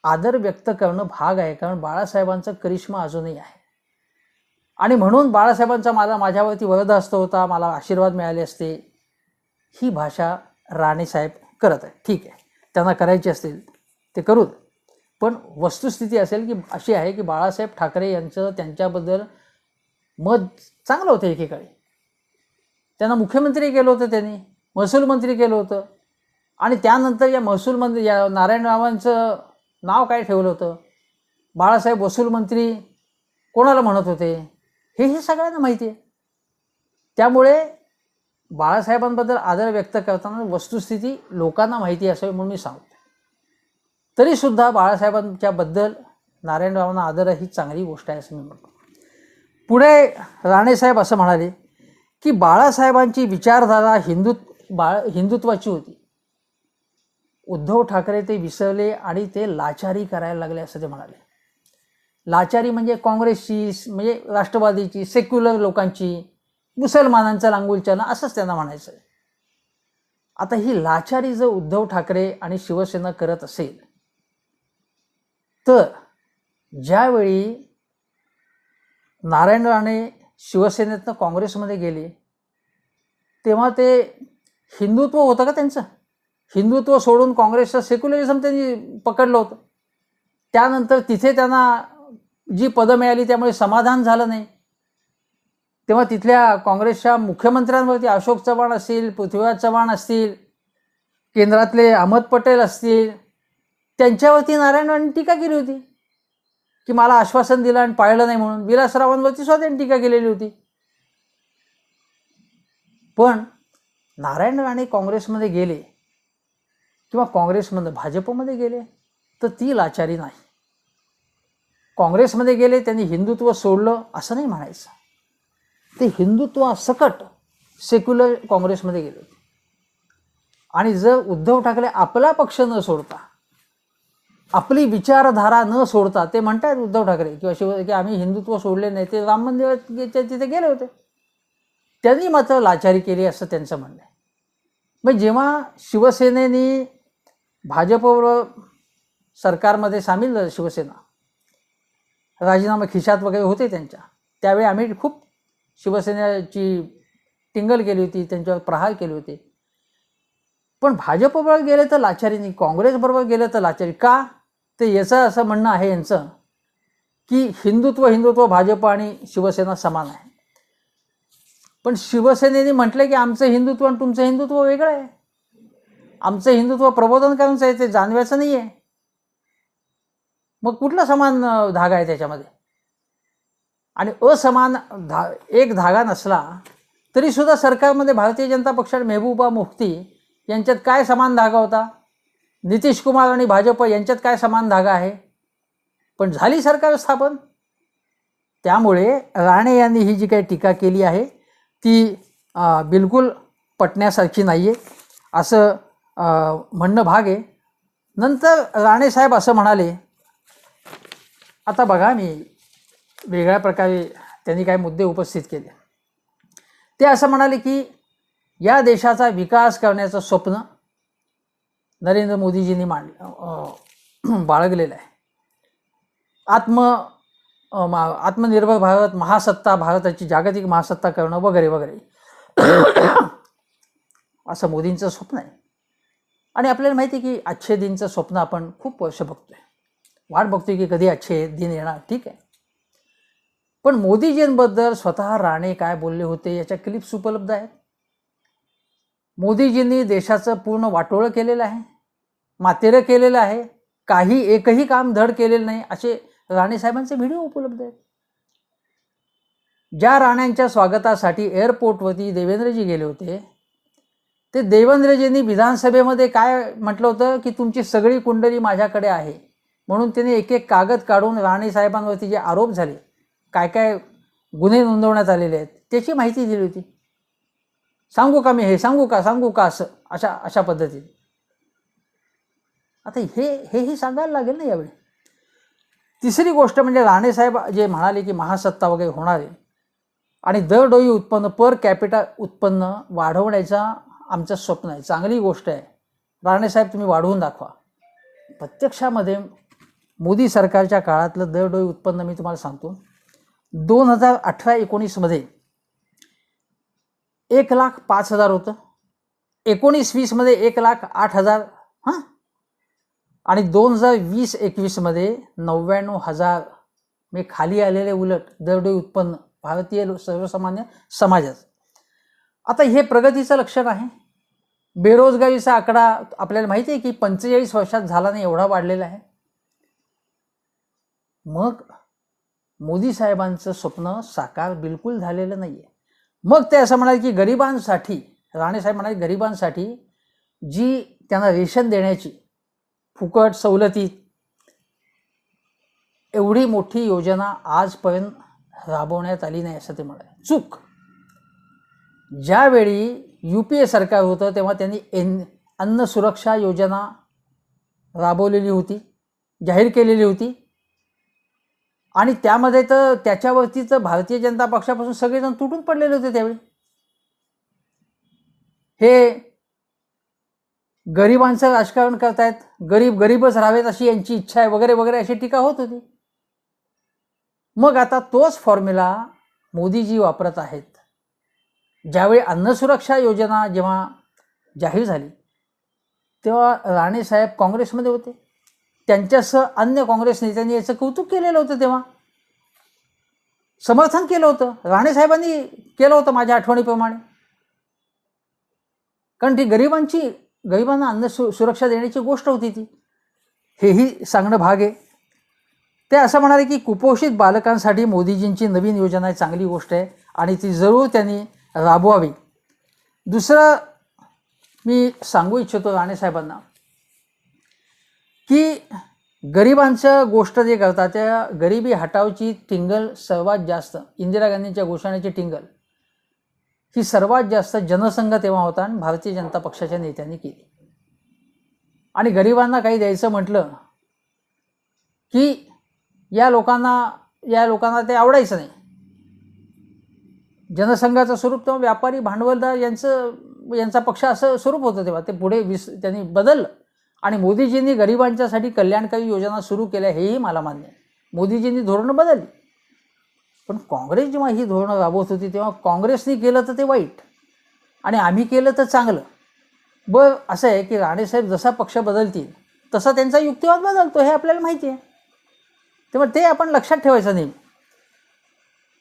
आदर व्यक्त करणं भाग आहे, कारण बाळासाहेबांचं करिश्मा अजूनही आहे. आणि म्हणून बाळासाहेबांचा माझ्यावरती वरदहस्त होता, मला आशीर्वाद मिळाले असते, ही भाषा राणेसाहेब करत आहे. ठीक आहे, त्यांना करायची असतील ते करू. पण वस्तुस्थिती असेल की अशी आहे की बाळासाहेब ठाकरे यांचं त्यांच्याबद्दल मत चांगलं होतं. एकेकाळी त्यांना मुख्यमंत्री केलं होतं, त्यांनी महसूल मंत्री केलं होतं. आणि त्यानंतर या महसूल मंत्री या नारायण रावांचं नाव काय ठेवलं होतं? बाळासाहेब वसूल मंत्री कोणाला म्हणत होते हे सगळ्यांना माहिती आहे. त्यामुळे बाळासाहेबांबद्दल आदर व्यक्त करताना वस्तुस्थिती लोकांना माहिती असावी म्हणून मी सांगतो. तरीसुद्धा बाळासाहेबांच्याबद्दल नारायणरावांना आदर ही चांगली गोष्ट आहे असं मी म्हणतो. पुढे राणेसाहेब असं म्हणाले की बाळासाहेबांची विचारधारा हिंदुत्वाची होती. उद्धव ठाकरे ते विसरले आणि ते लाचारी करायला लागले असं ते म्हणाले. लाचारी म्हणजे काँग्रेसची, म्हणजे राष्ट्रवादीची, सेक्युलर लोकांची, मुसलमानांचा लांगुलचाना असंच त्यांना म्हणायचं आहे. आता ही लाचारी जर उद्धव ठाकरे आणि शिवसेना करत असेल तर ज्यावेळी नारायण राणे शिवसेनेतनं काँग्रेसमध्ये गेले तेव्हा ते हिंदुत्व होतं का त्यांचं? हिंदुत्व सोडून काँग्रेसचं सेक्युलरिझम त्यांनी पकडलं होतं. त्यानंतर तिथे त्यांना जी पदं मिळाली त्यामुळे समाधान झालं नाही. तेव्हा तिथल्या काँग्रेसच्या मुख्यमंत्र्यांवरती अशोक चव्हाण असतील, पृथ्वीराज चव्हाण असतील, केंद्रातले अहमद पटेल असतील, त्यांच्यावरती नारायण राणे टीका केली होती की मला आश्वासन दिलं आणि पाळलं नाही म्हणून. विलासरावांवरती सुद्धा त्यांनी टीका केलेली होती. पण नारायण राणे काँग्रेसमध्ये गेले किंवा काँग्रेसमधून भाजपमध्ये गेले तर ती लाचारी नाही. काँग्रेसमध्ये गेले त्यांनी हिंदुत्व सोडलं असं नाही म्हणायचं. ते हिंदुत्वासकट सेक्युलर काँग्रेसमध्ये गेले. आणि जर उद्धव ठाकरे आपला पक्ष न सोडता, आपली विचारधारा न सोडता, ते म्हणतात उद्धव ठाकरे किंवा की आम्ही हिंदुत्व सोडले नाही, ते राम मंदिराच्या तिथे गेले होते, त्यांनी मात्र लाचारी केली असं त्यांचं म्हणणं आहे. मग जेव्हा शिवसेनेने भाजपवर सरकारमध्ये सामील झालं, शिवसेना राजीनामा खिशात वगैरे होते त्यांच्या, त्यावेळी आम्ही खूप शिवसेनेची टिंगल केली होती, त्यांच्यावर प्रहार केले होते. पण भाजपबरोबर गेले तर लाचारी नाही, काँग्रेसबरोबर गेले तर लाचारी का? ते याचं असं म्हणणं आहे यांचं की हिंदुत्व भाजप आणि शिवसेना समान आहे. पण शिवसेनेने म्हटलं की आमचं हिंदुत्व आणि तुमचं हिंदुत्व वेगळं आहे. आमचं हिंदुत्व प्रबोधनकारांचं आहे, ते जाणवायचं नाही आहे. मग कुठला समान धागा आहे त्याच्यामध्ये? आणि असमान एक धागा नसला तरी सुद्धा सरकारमध्ये भारतीय जनता पक्ष आणि मेहबूबा मुफ्ती यांच्यात काय समान धागा होता? नितीश कुमार आणि भाजप यांच्यात काय समान धागा आहे? पण झाली सरकार स्थापन. त्यामुळे राणे यांनी ही जी काही टीका केली आहे ती बिलकुल पटण्यासारखी नाही आहे असं म्हणणं भाग आहे. नंतर राणे साहेब असं म्हणाले, आता बघा मी वेगळ्या प्रकारे त्यांनी काही मुद्दे उपस्थित केले. ते असं म्हणाले की या देशाचा विकास करण्याचं स्वप्न नरेंद्र मोदीजींनी बाळगलेलं आहे. आत्मनिर्भर भारत, महासत्ता, भारताची जागतिक महासत्ता करणं वगैरे वगैरे असं मोदींचं स्वप्न आहे. आणि आपल्याला माहिती आहे की अच्छे दिनचं स्वप्न आपण खूप वर्ष बघतोय, वाट बघतोय की कधी अच्छे दिन येणार. ठीक आहे, पण मोदीजींबद्दल स्वतः राणे काय बोलले होते याच्या क्लिप्स उपलब्ध आहेत. मोदीजींनी देशाचं पूर्ण वाटोळं केलेलं आहे, मातेरं केलेलं आहे, काही एकही काम धड केलेलं नाही असे राणे साहेबांचे व्हिडिओ उपलब्ध आहेत. ज्या राण्यांच्या स्वागतासाठी एअरपोर्टवरती देवेंद्रजी गेले होते, ते देवेंद्रजींनी विधानसभेमध्ये काय म्हटलं होतं की तुमची सगळी कुंडली माझ्याकडे आहे, म्हणून त्यांनी एक एक कागद काढून राणे साहेबांवरती जे आरोप झाले, काय काय गुन्हे नोंदवण्यात आलेले आहेत त्याची माहिती दिली होती. सांगू का मी हे, सांगू का असं अशा पद्धतीने. आता हेही सांगायला लागेल ना यावेळी. तिसरी गोष्ट म्हणजे राणे साहेब जे म्हणाले की महासत्ता वगैरे होणार आहे आणि दरडोई उत्पन्न, पर कॅपिटा उत्पन्न वाढवण्याचा आमचं स्वप्न आहे. चांगली गोष्ट आहे राणे साहेब, तुम्ही वाढवून दाखवा. प्रत्यक्षामध्ये मोदी सरकारच्या काळातलं दरडोई उत्पन्न मी तुम्हाला सांगतो, 2018-19 मध्ये 1,05,000 होतं, 19-20 मध्ये 1,08,000 आणि 2020-21 मध्ये 99,000. मी खाली आलेले उलट दरडोई उत्पन्न भारतीय सर्वसामान्य समाजात. आता हे प्रगतीचं लक्षण आहे. बेरोजगारीचा आकडा आपल्याला माहिती आहे की 45 वर्षात झाला नाही एवढा वाढलेला आहे. मग मोदी साहेबांचं स्वप्न साकार बिलकुल झालेलं नाही आहे. मग ते असं म्हणाले की गरिबांसाठी, राणे साहेब म्हणाले गरिबांसाठी जी त्यांना रेशन देण्याची फुकट सवलती, एवढी मोठी योजना आजपर्यंत राबवण्यात आली नाही असं ते म्हणाले. चूक. ज्यावेळी UPA सरकार होतं तेव्हा त्यांनी अन्न सुरक्षा योजना राबवलेली होती, जाहीर केलेली होती आणि त्यामध्ये तर त्याच्यावरती तर भारतीय जनता पक्षापासून सगळेजण तुटून पडलेले होते त्यावेळी. हे गरिबांचं राजकारण करतायत, गरीबच राहावेत अशी यांची इच्छा आहे वगैरे वगैरे अशी टीका होत होती. मग आता तोच फॉर्म्युला मोदीजी वापरत आहेत. ज्यावेळी अन्नसुरक्षा योजना जेव्हा जाहीर झाली तेव्हा राणे साहेब काँग्रेसमध्ये होते, त्यांच्यासह अन्य काँग्रेस नेत्यांनी याचं कौतुक केलेलं होतं, तेव्हा समर्थन केलं होतं, राणे साहेबांनी केलं होतं माझ्या आठवणीप्रमाणे. कारण ती गरिबांना अन्न सुरक्षा देण्याची गोष्ट होती ती. हेही सांगणं भाग आहे. ते असं म्हणाले की कुपोषित बालकांसाठी मोदीजींची नवीन योजना आहे, चांगली गोष्ट आहे आणि ती जरूर त्यांनी राबवावी. दुसरं मी सांगू इच्छितो राणे साहेबांना की गरिबांचं गोष्ट जे करतात त्या गरिबी हटावची टिंगल सर्वात जास्त, इंदिरा गांधींच्या घोषणेची टिंगल ही सर्वात जास्त जनसंघ तेव्हा होता आणि भारतीय जनता पक्षाच्या नेत्यांनी केली. आणि गरिबांना काही द्यायचं म्हटलं की या लोकांना ते आवडायचं नाही. जनसंघाचं स्वरूप तेव्हा व्यापारी भांडवलदार यांचा पक्ष असं स्वरूप होतं तेव्हा. ते पुढे त्यांनी बदललं आणि मोदीजींनी गरिबांच्यासाठी कल्याणकारी योजना सुरू केल्या, हेही मला मान्य आहे. मोदीजींनी धोरणं बदलली, पण काँग्रेस जेव्हा ही धोरणं राबवत होती तेव्हा काँग्रेसनी केलं तर ते वाईट आणि आम्ही केलं तर चांगलं बरं असं आहे की राणेसाहेब जसा पक्ष बदलतील तसा त्यांचा युक्तिवाद बदलतो, हे आपल्याला माहिती आहे. तेव्हा ते आपण लक्षात ठेवायचं नाही.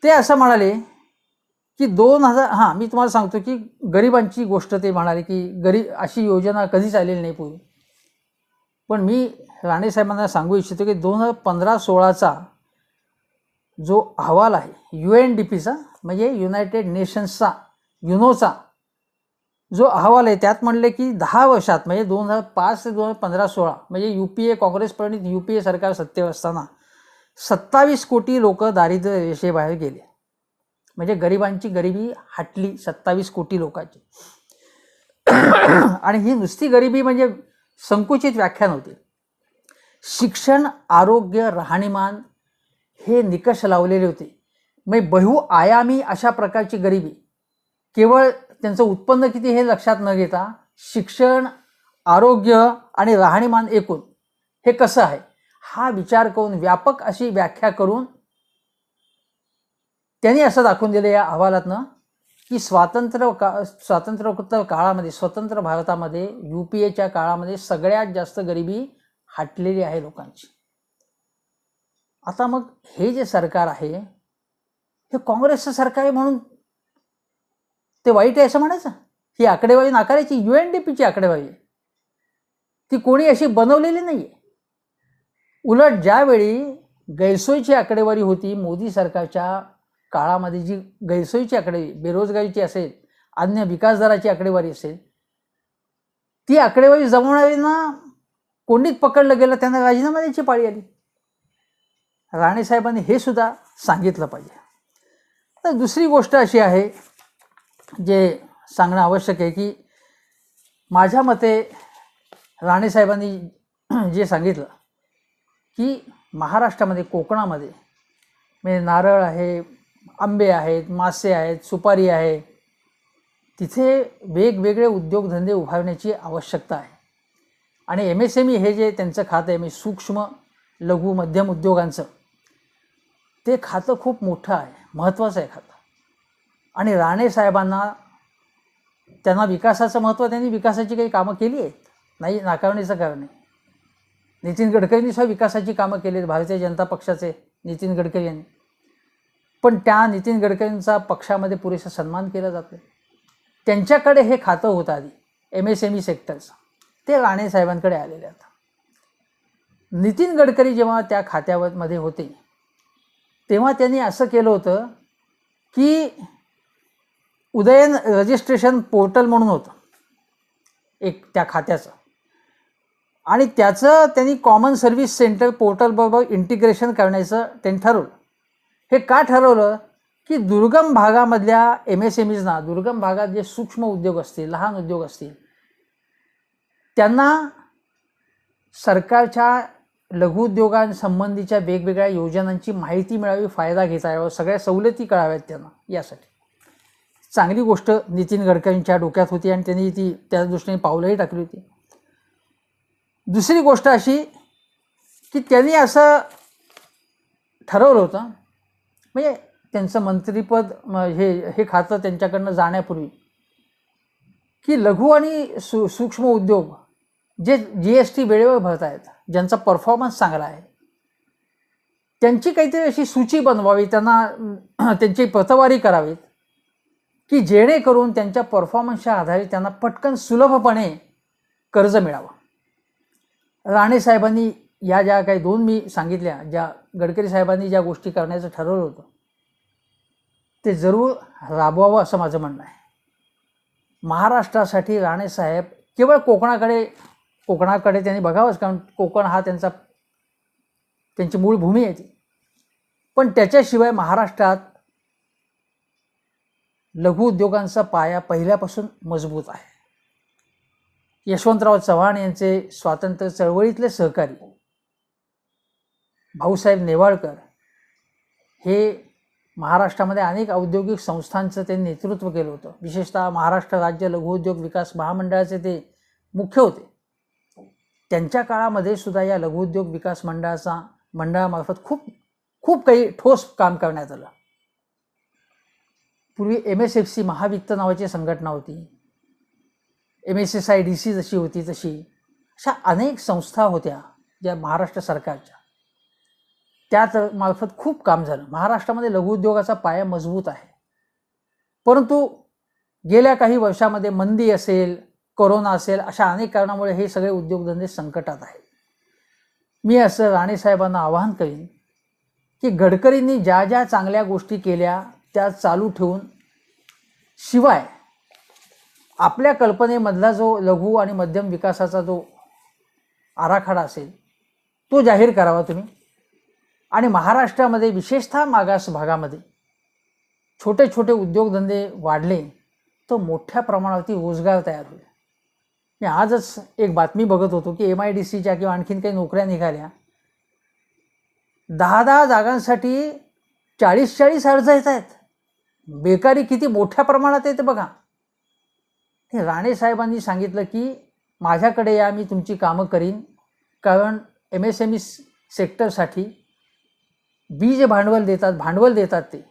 ते असं म्हणाले की 2000, हां मी तुम्हाला सांगतो की गरिबांची गोष्ट ते म्हणाले की अशी योजना कधीच आलेली नाही पूर्वी. पण मी राणेसाहेबांना सांगू इच्छितो की 2015-16चा जो अहवाल आहे UNDPचा, म्हणजे युनायटेड नेशन्सचा, युनोचा जो अहवाल आहे, त्यात म्हणले की 10 वर्षात म्हणजे 2005 ते 2015-16 म्हणजे UPA काँग्रेस प्रणित UPA सरकार सत्तेवर असताना 27 कोटी लोक दारिद्र्य रेषेबाहेर गेले. म्हणजे गरिबांची गरिबी हटली 27 कोटी लोकांची. आणि ही नुसती गरिबी म्हणजे संकुचित व्याख्यान होते. शिक्षण, आरोग्य, राहणीमान हे निकष लावलेले होते. म्हणजे बहुआयामी अशा प्रकारची गरिबी, केवळ त्यांचं उत्पन्न किती हे लक्षात न घेता शिक्षण, आरोग्य आणि राहणीमान एकूण हे कसं आहे हा विचार करून व्यापक अशी व्याख्या करून त्यांनी असं दाखवून दिलं या अहवालातनं की स्वातंत्र्योत्तर काळामध्ये, स्वतंत्र भारतामध्ये UPAच्या काळामध्ये सगळ्यात जास्त गरिबी हटलेली आहे लोकांची. आता मग हे जे सरकार आहे हे काँग्रेसचं सरकार आहे म्हणून ते वाईट आहे असं म्हणायचं? ही आकडेवारी नाकारायची. UNDPची आकडेवारी आहे, ती कोणी अशी बनवलेली नाही आहे. उलट ज्यावेळी गैरसोयीची आकडेवारी होती मोदी सरकारच्या काळामध्ये, जी गैरसोयीची आकडेवारी, बेरोजगारीची असेल, अन्य विकास दराची आकडेवारी असेल, ती आकडेवारी जमवणाऱ्यांना कोंडीत पकडलं गेलं, त्यांना राजीनामा द्यायची पाळी आली. राणेसाहेबांनी हे सुद्धा सांगितलं पाहिजे. तर दुसरी गोष्ट अशी आहे जे सांगणं आवश्यक आहे की माझ्या मते राणेसाहेबांनी जे सांगितलं की महाराष्ट्रामध्ये, कोकणामध्ये म्हणजे नारळ आहे, आंबे आहेत, मासे आहेत, सुपारी आहे, तिथे वेगवेगळे उद्योगधंदे उभारण्याची आवश्यकता आहे. आणि MSME हे जे त्यांचं खातं आहे, म्हणजे सूक्ष्म लघु मध्यम उद्योगांचं, ते खातं खूप मोठं आहे, महत्त्वाचं आहे खातं. आणि राणेसाहेबांना, त्यांना विकासाचं महत्त्व, त्यांनी विकासाची काही कामं केली आहेत, नाही नाकारण्याचं कारण नाही. नितीन गडकरींनी सुद्धा विकासाची कामं केली आहेत, भारतीय जनता पक्षाचे नितीन गडकरी यांनी. पण त्या नितीन गडकरींचा पक्षामध्ये पुरेसा सन्मान केला जातो. त्यांच्याकडे हे खातं होतं आधी MSME सेक्टरचं, ते राणेसाहेबांकडे आलेले आता. नितीन गडकरी जेव्हा त्या खात्यामध्ये होते तेव्हा त्यांनी असं केलं होतं की उदयन रजिस्ट्रेशन पोर्टल म्हणून होतं एक त्या खात्याचं, आणि त्याचं त्यांनी कॉमन सर्व्हिस सेंटर पोर्टलबरोबर इंटिग्रेशन करण्याचं त्यांनी ठरवलं. हे का ठरवलं की दुर्गम भागामधल्या MSMEsना, दुर्गम भागात जे सूक्ष्म उद्योग असतील, लहान उद्योग असतील, त्यांना सरकारच्या लघुउद्योगांसंबंधीच्या वेगवेगळ्या योजनांची माहिती मिळावी, फायदा घेता यावा, सगळ्या सवलती कळाव्यात त्यांना. यासाठी चांगली गोष्ट नितीन गडकरींच्या डोक्यात होती आणि त्यांनी ती त्या दृष्टीने पावलंही टाकली होती. दुसरी गोष्ट अशी की त्यांनी असं ठरवलं होतं, म्हणजे त्यांचं मंत्रिपद हे खातं त्यांच्याकडनं जाण्यापूर्वी, की लघु आणि सूक्ष्म उद्योग जे GST वेळेवर भरत आहेत, ज्यांचा परफॉर्मन्स चांगला आहे, त्यांची काहीतरी अशी सूची बनवावी, त्यांना त्यांची प्रतवारी करावीत की जेणेकरून त्यांच्या परफॉर्मन्सच्या आधारे त्यांना पटकन सुलभपणे कर्ज मिळावं. राणेसाहेबांनी या ज्या काही दोन मी सांगितल्या, ज्या गडकरी साहेबांनी ज्या गोष्टी करण्याचं ठरवलं होतं, ते जरूर राबवावं असं माझं म्हणणं आहे. महाराष्ट्रासाठी राणेसाहेब केवळ कोकणाकडे त्यांनी बघावंच, कारण कोकण हा त्यांची मूळ भूमी आहे ती. पण त्याच्याशिवाय महाराष्ट्रात लघु उद्योगांचा पाया पहिल्यापासून मजबूत आहे. यशवंतराव चव्हाण यांचे स्वातंत्र्य चळवळीतले सहकारी भाऊसाहेब नेवाळकर हे महाराष्ट्रामध्ये अनेक औद्योगिक संस्थांचं त्यांनी नेतृत्व केलं होतं. विशेषतः महाराष्ट्र राज्य लघु उद्योग विकास महामंडळाचे ते मुख्य होते. त्यांच्या काळामध्ये सुद्धा या लघु उद्योग विकास मंडळामार्फत खूप काही ठोस काम करण्यात आलं. पूर्वी MSFC महावित्त नावाची संघटना होती. MSSIDC जशी होती तशी अशा अनेक संस्था होत्या ज्या महाराष्ट्र सरकारच्या, त्याच मार्फत खूप काम झालं. महाराष्ट्रामध्ये लघुउद्योगाचा पाया मजबूत आहे. परंतु गेल्या काही वर्षामध्ये मंदी असेल, कोरोना असेल, अशा अनेक कारणामुळे हे सगळे उद्योगधंदे संकटात आहेत. मी असं राणेसाहेबांना आवाहन करीन की गडकरींनी ज्या ज्या चांगल्या गोष्टी केल्या त्या चालू ठेवून, शिवाय आपल्या कल्पनेमधला जो लघु आणि मध्यम विकासाचा जो आराखडा असेल तो जाहीर करावा तुम्ही. आणि महाराष्ट्रामध्ये विशेषतः मागास भागामध्ये छोटे छोटे उद्योगधंदे वाढले तर मोठ्या प्रमाणावरती रोजगार तयार होईल. मी आजच एक बातमी बघत होतो की MIDCच्या किंवा आणखीन काही नोकऱ्या निघाल्या. 10-10 जागांसाठी 40-40 अर्ज येत आहेत. बेकारी किती मोठ्या प्रमाणात येते बघा. हे राणेसाहेबांनी सांगितलं की माझ्याकडे या, मी तुमची कामं करीन. कारण MSME सेक्टरसाठी बीज भांडवल देतात, ते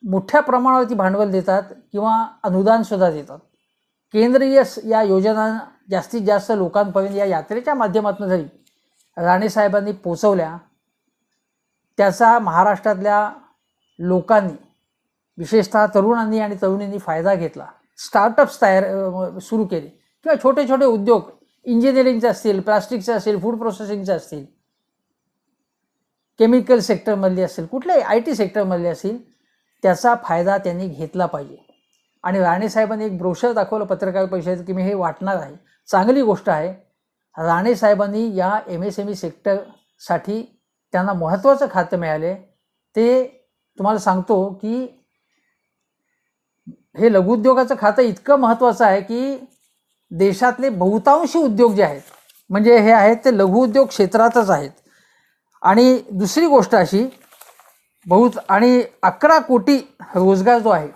मोठ्या प्रमाणावरती भांडवल देतात किंवा अनुदानसुद्धा देतात. केंद्रीय या योजना जास्तीत जास्त लोकांपर्यंत या यात्रेच्या माध्यमातून जरी राणेसाहेबांनी पोचवल्या, त्याचा महाराष्ट्रातल्या लोकांनी, विशेषतः तरुणांनी आणि तरुणींनी फायदा घेतला. स्टार्टअप्स सुरू केले किंवा छोटे छोटे उद्योग, इंजिनिअरिंगचे असतील, प्लास्टिकचे असतील, फूड प्रोसेसिंगचे असतील, केमिकल सेक्टरमधले असतील, कुठल्याही IT सेक्टरमधले असतील, त्याचा फायदा त्यांनी घेतला पाहिजे. आणि राणेसाहेबांनी एक ब्रोशर दाखवलं पत्रकार परिषदेत की मी हे वाटणार आहे. चांगली गोष्ट आहे. राणेसाहेबांनी या MSME सेक्टरसाठी त्यांना महत्त्वाचं खातं मिळाले. ते तुम्हाला सांगतो की हे लघुउद्योगाचं खातं इतकं महत्त्वाचं आहे की देशातले बहुतांशी उद्योग जे आहेत म्हणजे हे आहेत ते लघुउद्योग क्षेत्रातच आहेत. आणि दुसरी गोष्ट अशी, आणि 11 कोटी रोजगार जो आहे,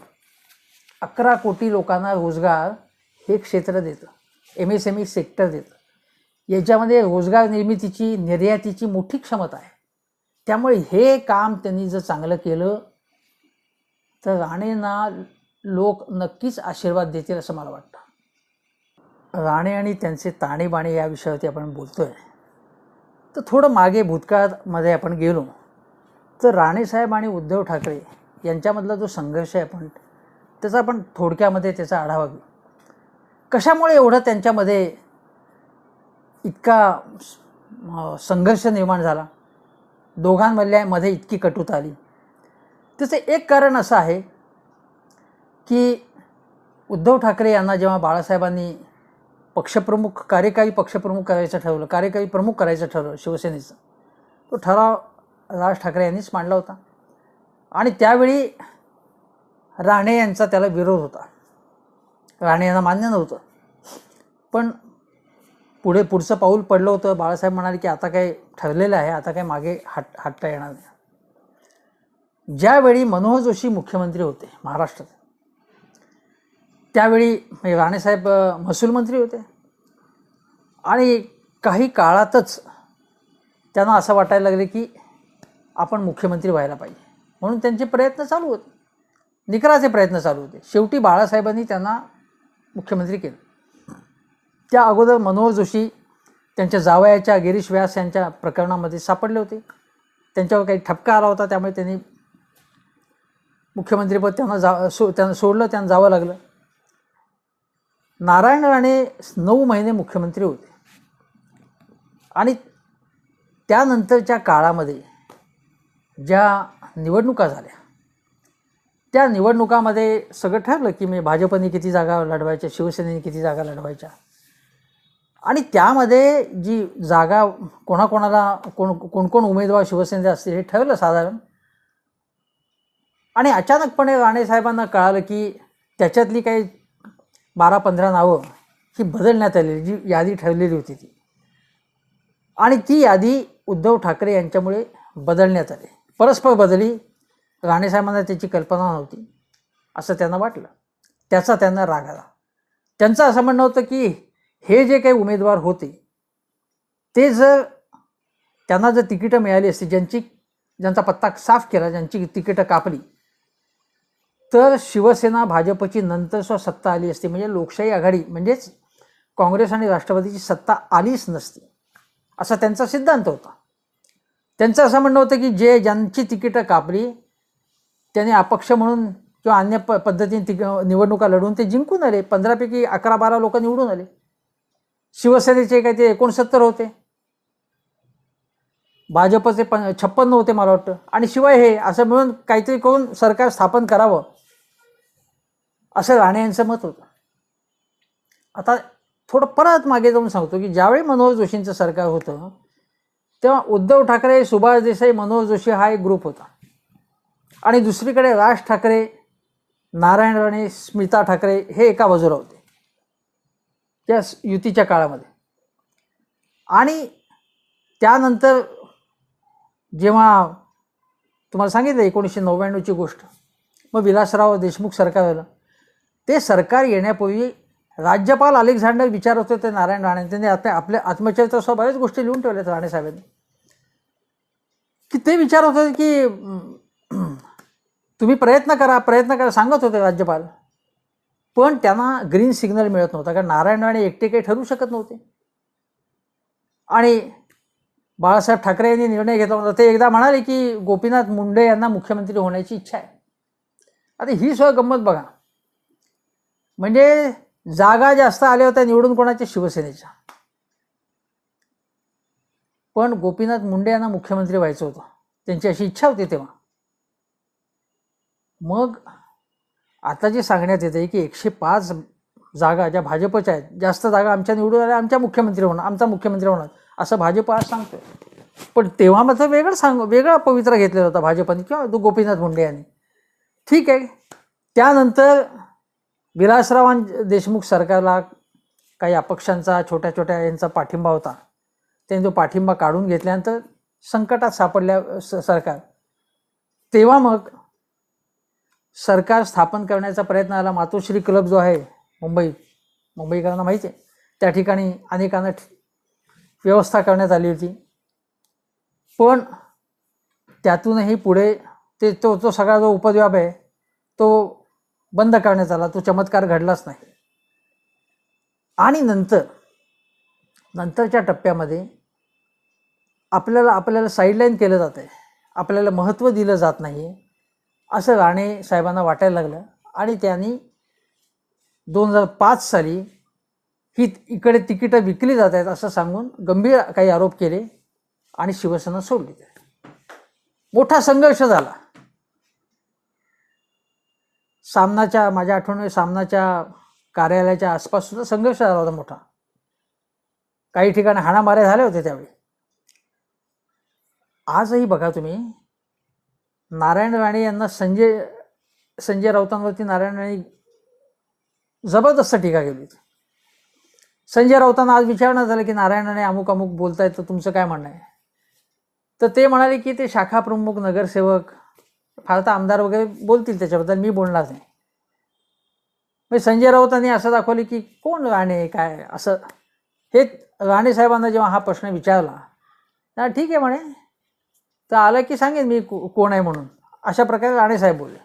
11 कोटी लोकांना रोजगार हे क्षेत्र देतं, MSME सेक्टर देतं. याच्यामध्ये रोजगार निर्मितीची, निर्यातीची मोठी क्षमता आहे. त्यामुळे हे काम त्यांनी जर चांगलं केलं तर राणेंना लोक नक्कीच आशीर्वाद देतील असं मला वाटतं. राणे आणि त्यांचे ताणेबाणे या विषयावरती आपण बोलतोय, तर थोडं मागे भूतकाळामध्ये आपण गेलो तर राणेसाहेब आणि उद्धव ठाकरे यांच्यामधला जो संघर्ष आहे त्याचा आपण थोडक्यामध्ये त्याचा आढावा घेऊ. कशामुळे एवढं त्यांच्यामध्ये इतका संघर्ष निर्माण झाला, दोघांमध्ये इतकी कटुता आली? त्याचं एक कारण असं आहे की उद्धव ठाकरे यांना जेव्हा बाळासाहेबांनी कार्यकारी प्रमुख करायचं ठरवलं शिवसेनेचं, तो ठराव राज ठाकरे यांनीच मांडला होता. आणि त्यावेळी राणे यांचा त्याला विरोध होता. राणे यांना मान्य नव्हतं. पण पुढचं पाऊल पडलं होतं. बाळासाहेब म्हणाले की आता काय ठरलेलं आहे, आता काय मागे हटता येणार नाही. ज्यावेळी मनोहर जोशी मुख्यमंत्री होते महाराष्ट्रात, त्यावेळी राणेसाहेब महसूल मंत्री होते. आणि काही काळातच त्यांना असं वाटायला लागले की आपण मुख्यमंत्री व्हायला पाहिजे. म्हणून त्यांचे प्रयत्न चालू होते, निकराचे प्रयत्न चालू होते. शेवटी बाळासाहेबांनी त्यांना मुख्यमंत्री केलं. त्या अगोदर मनोहर जोशी त्यांच्या जावयाच्या गिरीश व्यास यांच्या प्रकरणामध्ये सापडले होते. त्यांच्यावर काही ठपका आला होता, त्यामुळे त्यांनी मुख्यमंत्रीपद त्यांना सोडलं, त्यांना जावं लागलं. नारायण राणे 9 महिने मुख्यमंत्री होते. आणि त्यानंतरच्या काळामध्ये ज्या निवडणुका झाल्या, त्या निवडणुकामध्ये सगळं ठरलं की भाजपने किती जागा लढवायच्या, शिवसेनेने किती जागा लढवायच्या. आणि त्यामध्ये जी जागा कोण उमेदवार शिवसेनेचे असतील हे ठरलं साधारण. आणि अचानकपणे राणेसाहेबांना कळालं की त्याच्यातली काही 12-15 नावं ही बदलण्यात आलेली, जी यादी ठरलेली होती ती, आणि ती यादी उद्धव ठाकरे यांच्यामुळे बदलण्यात आली, परस्पर बदली. राणेसाहेबांना त्याची कल्पना नव्हती असं त्यांना वाटलं. त्याचा त्यांना राग आला. त्यांचं असं म्हणणं होतं की हे जे काही उमेदवार होते ते जर त्यांना जर तिकीटं मिळाली असती, ज्यांचा पत्ता साफ केला, ज्यांची तिकीटं कापली, तर शिवसेना भाजपची नंतर सत्ता आली असती, म्हणजे लोकशाही आघाडी म्हणजेच काँग्रेस आणि राष्ट्रवादीची सत्ता आलीच नसती, असा त्यांचा सिद्धांत होता. त्यांचं असं म्हणणं होतं की ज्यांची तिकीटं कापली त्याने अपक्ष म्हणून किंवा अन्य पद्धतीने निवडणुका लढवून ते जिंकून आले. 15पैकी 11-12 लोक निवडून आले. शिवसेनेचे काय ते 69 होते, भाजपचे 56 होते मला वाटतं. आणि शिवाय हे असं मिळून काहीतरी करून सरकार स्थापन करावं असं राणे यांचं मत होतं. आता थोडं परत मागे जाऊन सांगतो की ज्यावेळी मनोहर जोशींचं सरकार होतं तेव्हा उद्धव ठाकरे, सुभाष देसाई, मनोहर जोशी हा एक ग्रुप होता. आणि दुसरीकडे राज ठाकरे, नारायण राणे, स्मिता ठाकरे हे एका बाजूला होते त्या युतीच्या काळामध्ये. आणि त्यानंतर जेव्हा तुम्हाला सांगितलं 1999ची गोष्ट, मग विलासराव देशमुख सरकार आलं. ते सरकार येण्यापूर्वी राज्यपाल अलेक्झांडर विचारत होते नारायण राणे, त्यांनी आपल्या आत्मचरित्रासह बऱ्याच गोष्टी लिहून ठेवल्यात राणे साहेबांनी, की ते विचारत होते की तुम्ही प्रयत्न करा सांगत होते राज्यपाल. पण त्यांना ग्रीन सिग्नल मिळत नव्हता, कारण नारायण राणे एकटे काही ठरवू शकत नव्हते. आणि बाळासाहेब ठाकरे यांनी निर्णय घेतला होता. ते एकदा म्हणाले की गोपीनाथ मुंडे यांना मुख्यमंत्री होण्याची इच्छा आहे. आता ही सोय गंमत बघा, म्हणजे जागा जास्त आल्या होत्या निवडून कोणाच्या, शिवसेनेच्या. पण गोपीनाथ मुंडे यांना मुख्यमंत्री व्हायचं होतं, त्यांची अशी इच्छा होती तेव्हा. मग आता जे सांगण्यात येते की 105 जागा ज्या भाजपच्या आहेत, जास्त जागा आमच्या निवडून आल्या, आमचा मुख्यमंत्री होणार असं भाजप आज सांगतोय. पण तेव्हा मात्र वेगळा पवित्रा घेतलेला होता भाजपने किंवा गोपीनाथ मुंडे यांनी. ठीक आहे. त्यानंतर विलासराव देशमुख सरकारला काही अपक्षांचा, छोट्या छोट्या यांचा पाठिंबा होता. त्यांनी तो पाठिंबा काढून घेतल्यानंतर संकटात सापडल्या सरकार. तेव्हा मग सरकार स्थापन करण्याचा प्रयत्न आला. मातोश्री क्लब जो आहे मुंबईकरांना माहिती आहे, त्या ठिकाणी अनेकांना व्यवस्था करण्यात आली होती. पण त्यातूनही पुढे तो सगळा जो उपद्व्याप आहे तो बंद करण्यात आला. तो चमत्कार घडलाच नाही. आणि नंतरच्या टप्प्यामध्ये आपल्याला साईडलाईन केलं जात आहे, आपल्याला महत्त्व दिलं जात नाही असं राणे साहेबांना वाटायला लागलं. आणि त्यांनी 2005 साली ही इकडे तिकीटं विकली जात आहेत असं सांगून गंभीर काही आरोप केले आणि शिवसेना सोडली. मोठा संघर्ष झाला. माझ्या आठवणी सामनाच्या कार्यालयाच्या आसपास सुद्धा संघर्ष झाला होता मोठा. काही ठिकाणी हाणामाऱ्या झाले होते त्यावेळी. आजही बघा तुम्ही, नारायण राणे यांना संजय राऊतांवरती नारायण राणे जबरदस्त टीका केली होती. संजय राऊतांना आज विचारण्यात झालं की नारायण राणे अमुक बोलतायत, तर तुमचं काय म्हणणं आहे? तर ते म्हणाले की ते शाखा प्रमुख, नगरसेवक, फार तर आमदार वगैरे बोलतील त्याच्याबद्दल, मी बोलणार नाही. म्हणजे संजय राऊतांनी असं दाखवले की कोण राणे काय असं. हे राणे साहेबांना जेव्हा हा प्रश्न विचारला, तर ठीक आहे म्हणे, तर आलं की सांगेन मी कोण आहे म्हणून, अशा प्रकारे राणे साहेब बोलले.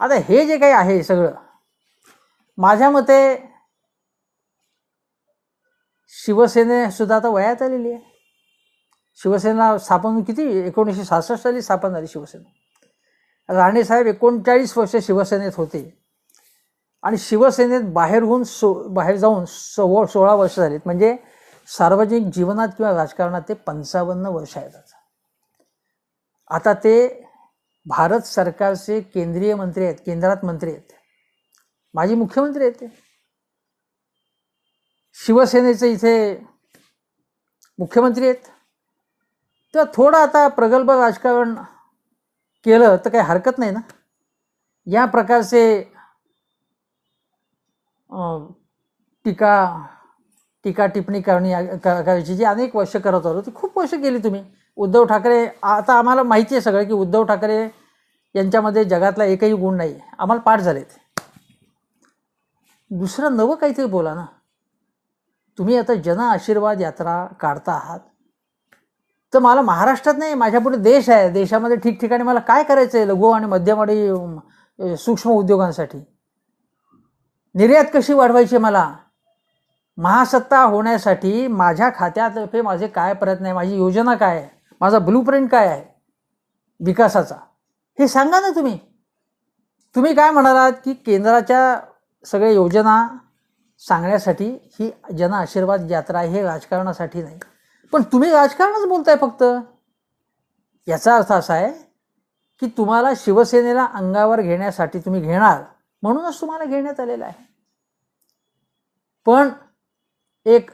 आता हे जे काही आहे सगळं, माझ्या मते शिवसेनेसुद्धा आता वयात आलेली आहे. शिवसेना स्थापन किती 1966 साली स्थापन झाली शिवसेना. राणेसाहेब 39 वर्ष शिवसेनेत होते आणि शिवसेनेत बाहेर जाऊन 16 वर्ष झालीत. म्हणजे सार्वजनिक जीवनात किंवा राजकारणात ते 55 वर्ष आहेत. आता ते भारत सरकारचे केंद्रीय मंत्री आहेत, केंद्रात मंत्री आहेत, माजी मुख्यमंत्री आहेत. ते शिवसेनेचे इथे मुख्यमंत्री आहेत. तर थोडं आता प्रगल्भ राजकारण केलं तर काही हरकत नाही ना. या प्रकारचे टीका टिप्पणी करायची जी अनेक वर्ष करत आलो, ती खूप वर्ष केली तुम्ही. उद्धव ठाकरे, आता आम्हाला माहिती आहे सगळं की उद्धव ठाकरे यांच्यामध्ये जगातला एकही गुण नाही, आम्हाला पाठ झालेत. दुसरं नवं काहीतरी बोला ना. तुम्ही आता जन आशीर्वाद यात्रा काढता आहात, तर मला महाराष्ट्रात नाही, माझ्यापुढे देश आहे. देशामध्ये ठिकठिकाणी मला काय करायचं आहे, लघु आणि मध्यमवाडी सूक्ष्म उद्योगांसाठी, निर्यात कशी वाढवायची, मला महासत्ता होण्यासाठी माझ्या खात्यातर्फे माझे काय प्रयत्न आहे, माझी योजना काय आहे, माझा ब्लूप्रिंट काय आहे विकासाचा, हे सांगा ना तुम्ही. तुम्ही काय म्हणालात की केंद्राच्या सगळ्या योजना सांगण्यासाठी ही जन आशीर्वाद यात्रा आहे, हे राजकारणासाठी नाही. पण तुम्ही राजकारणच बोलताय फक्त. याचा अर्थ असा आहे की तुम्हाला शिवसेनेला अंगावर घेण्यासाठी तुम्ही घेणार, म्हणूनच तुम्हाला घेण्यात आलेलं आहे. पण एक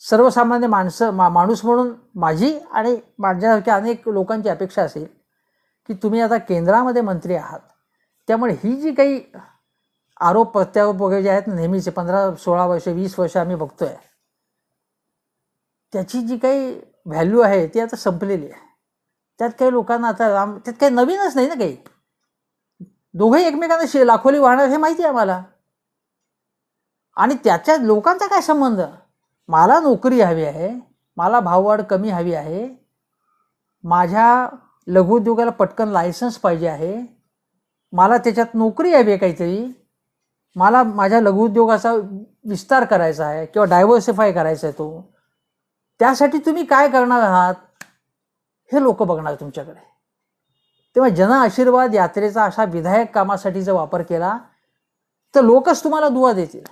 सर्वसामान्य माणूस म्हणून माझी आणि माझ्यासारख्या अनेक लोकांची अपेक्षा असेल की तुम्ही आता केंद्रामध्ये मंत्री आहात, त्यामुळे ही जी काही आरोप प्रत्यारोप वगैरे जे आहेत नेहमीचे 15-16 वर्ष 20 वर्ष आम्ही बघतोय, त्याची जी काही व्हॅल्यू आहे ती आता संपलेली आहे. त्यात काही लोकांना आता त्यात काही नवीनच नाही ना काही. दोघंही एकमेकांना लाखोली वाहणार हे माहिती आहे आम्हाला. आणि त्याच्या लोकांचा काय संबंध. मला नोकरी हवी आहे, मला भाववाढ कमी हवी आहे, माझ्या लघुउद्योगाला पटकन लायसन्स पाहिजे आहे, मला त्याच्यात नोकरी हवी आहे काहीतरी, मला माझ्या लघुउद्योगाचा विस्तार करायचा आहे किंवा डायव्हर्सिफाय करायचा आहे तो. त्यासाठी तुम्ही काय करणार आहात हे लोक बघणार तुमच्याकडे. तेव्हा जन आशीर्वाद यात्रेचा अशा विधायक कामासाठी जर वापर केला तर लोकच तुम्हाला दुवा देतील.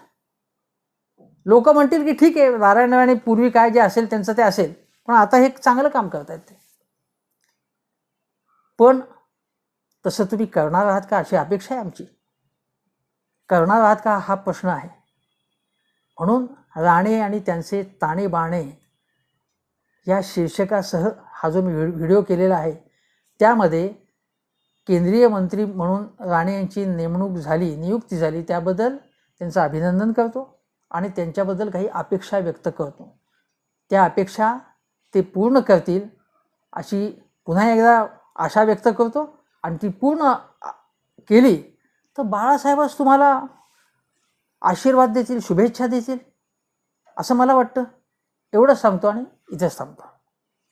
लोक म्हणतील की ठीक आहे, नारायण राणे पूर्वी काय जे असेल त्यांचं ते असेल, पण आता हे चांगलं काम करतायत ते. पण तसं तुम्ही करणार आहात का अशी अपेक्षा आहे आमची. करणार आहात का हा प्रश्न आहे. म्हणून राणे आणि त्यांचे ताणे बाणे या शीर्षकासह हा जो मी व्हिडिओ केलेला आहे त्यामध्ये केंद्रीय मंत्री म्हणून राणे यांची नियुक्ती झाली त्याबद्दल त्यांचं अभिनंदन करतो आणि त्यांच्याबद्दल काही अपेक्षा व्यक्त करतो. त्या अपेक्षा ते पूर्ण करतील अशी पुन्हा एकदा आशा व्यक्त करतो. आणि ती पूर्ण केली तर बाळासाहेबच तुम्हाला आशीर्वाद देतील, शुभेच्छा देतील असं मला वाटतं. एवढंच सांगतो आणि इथेच थांबतो.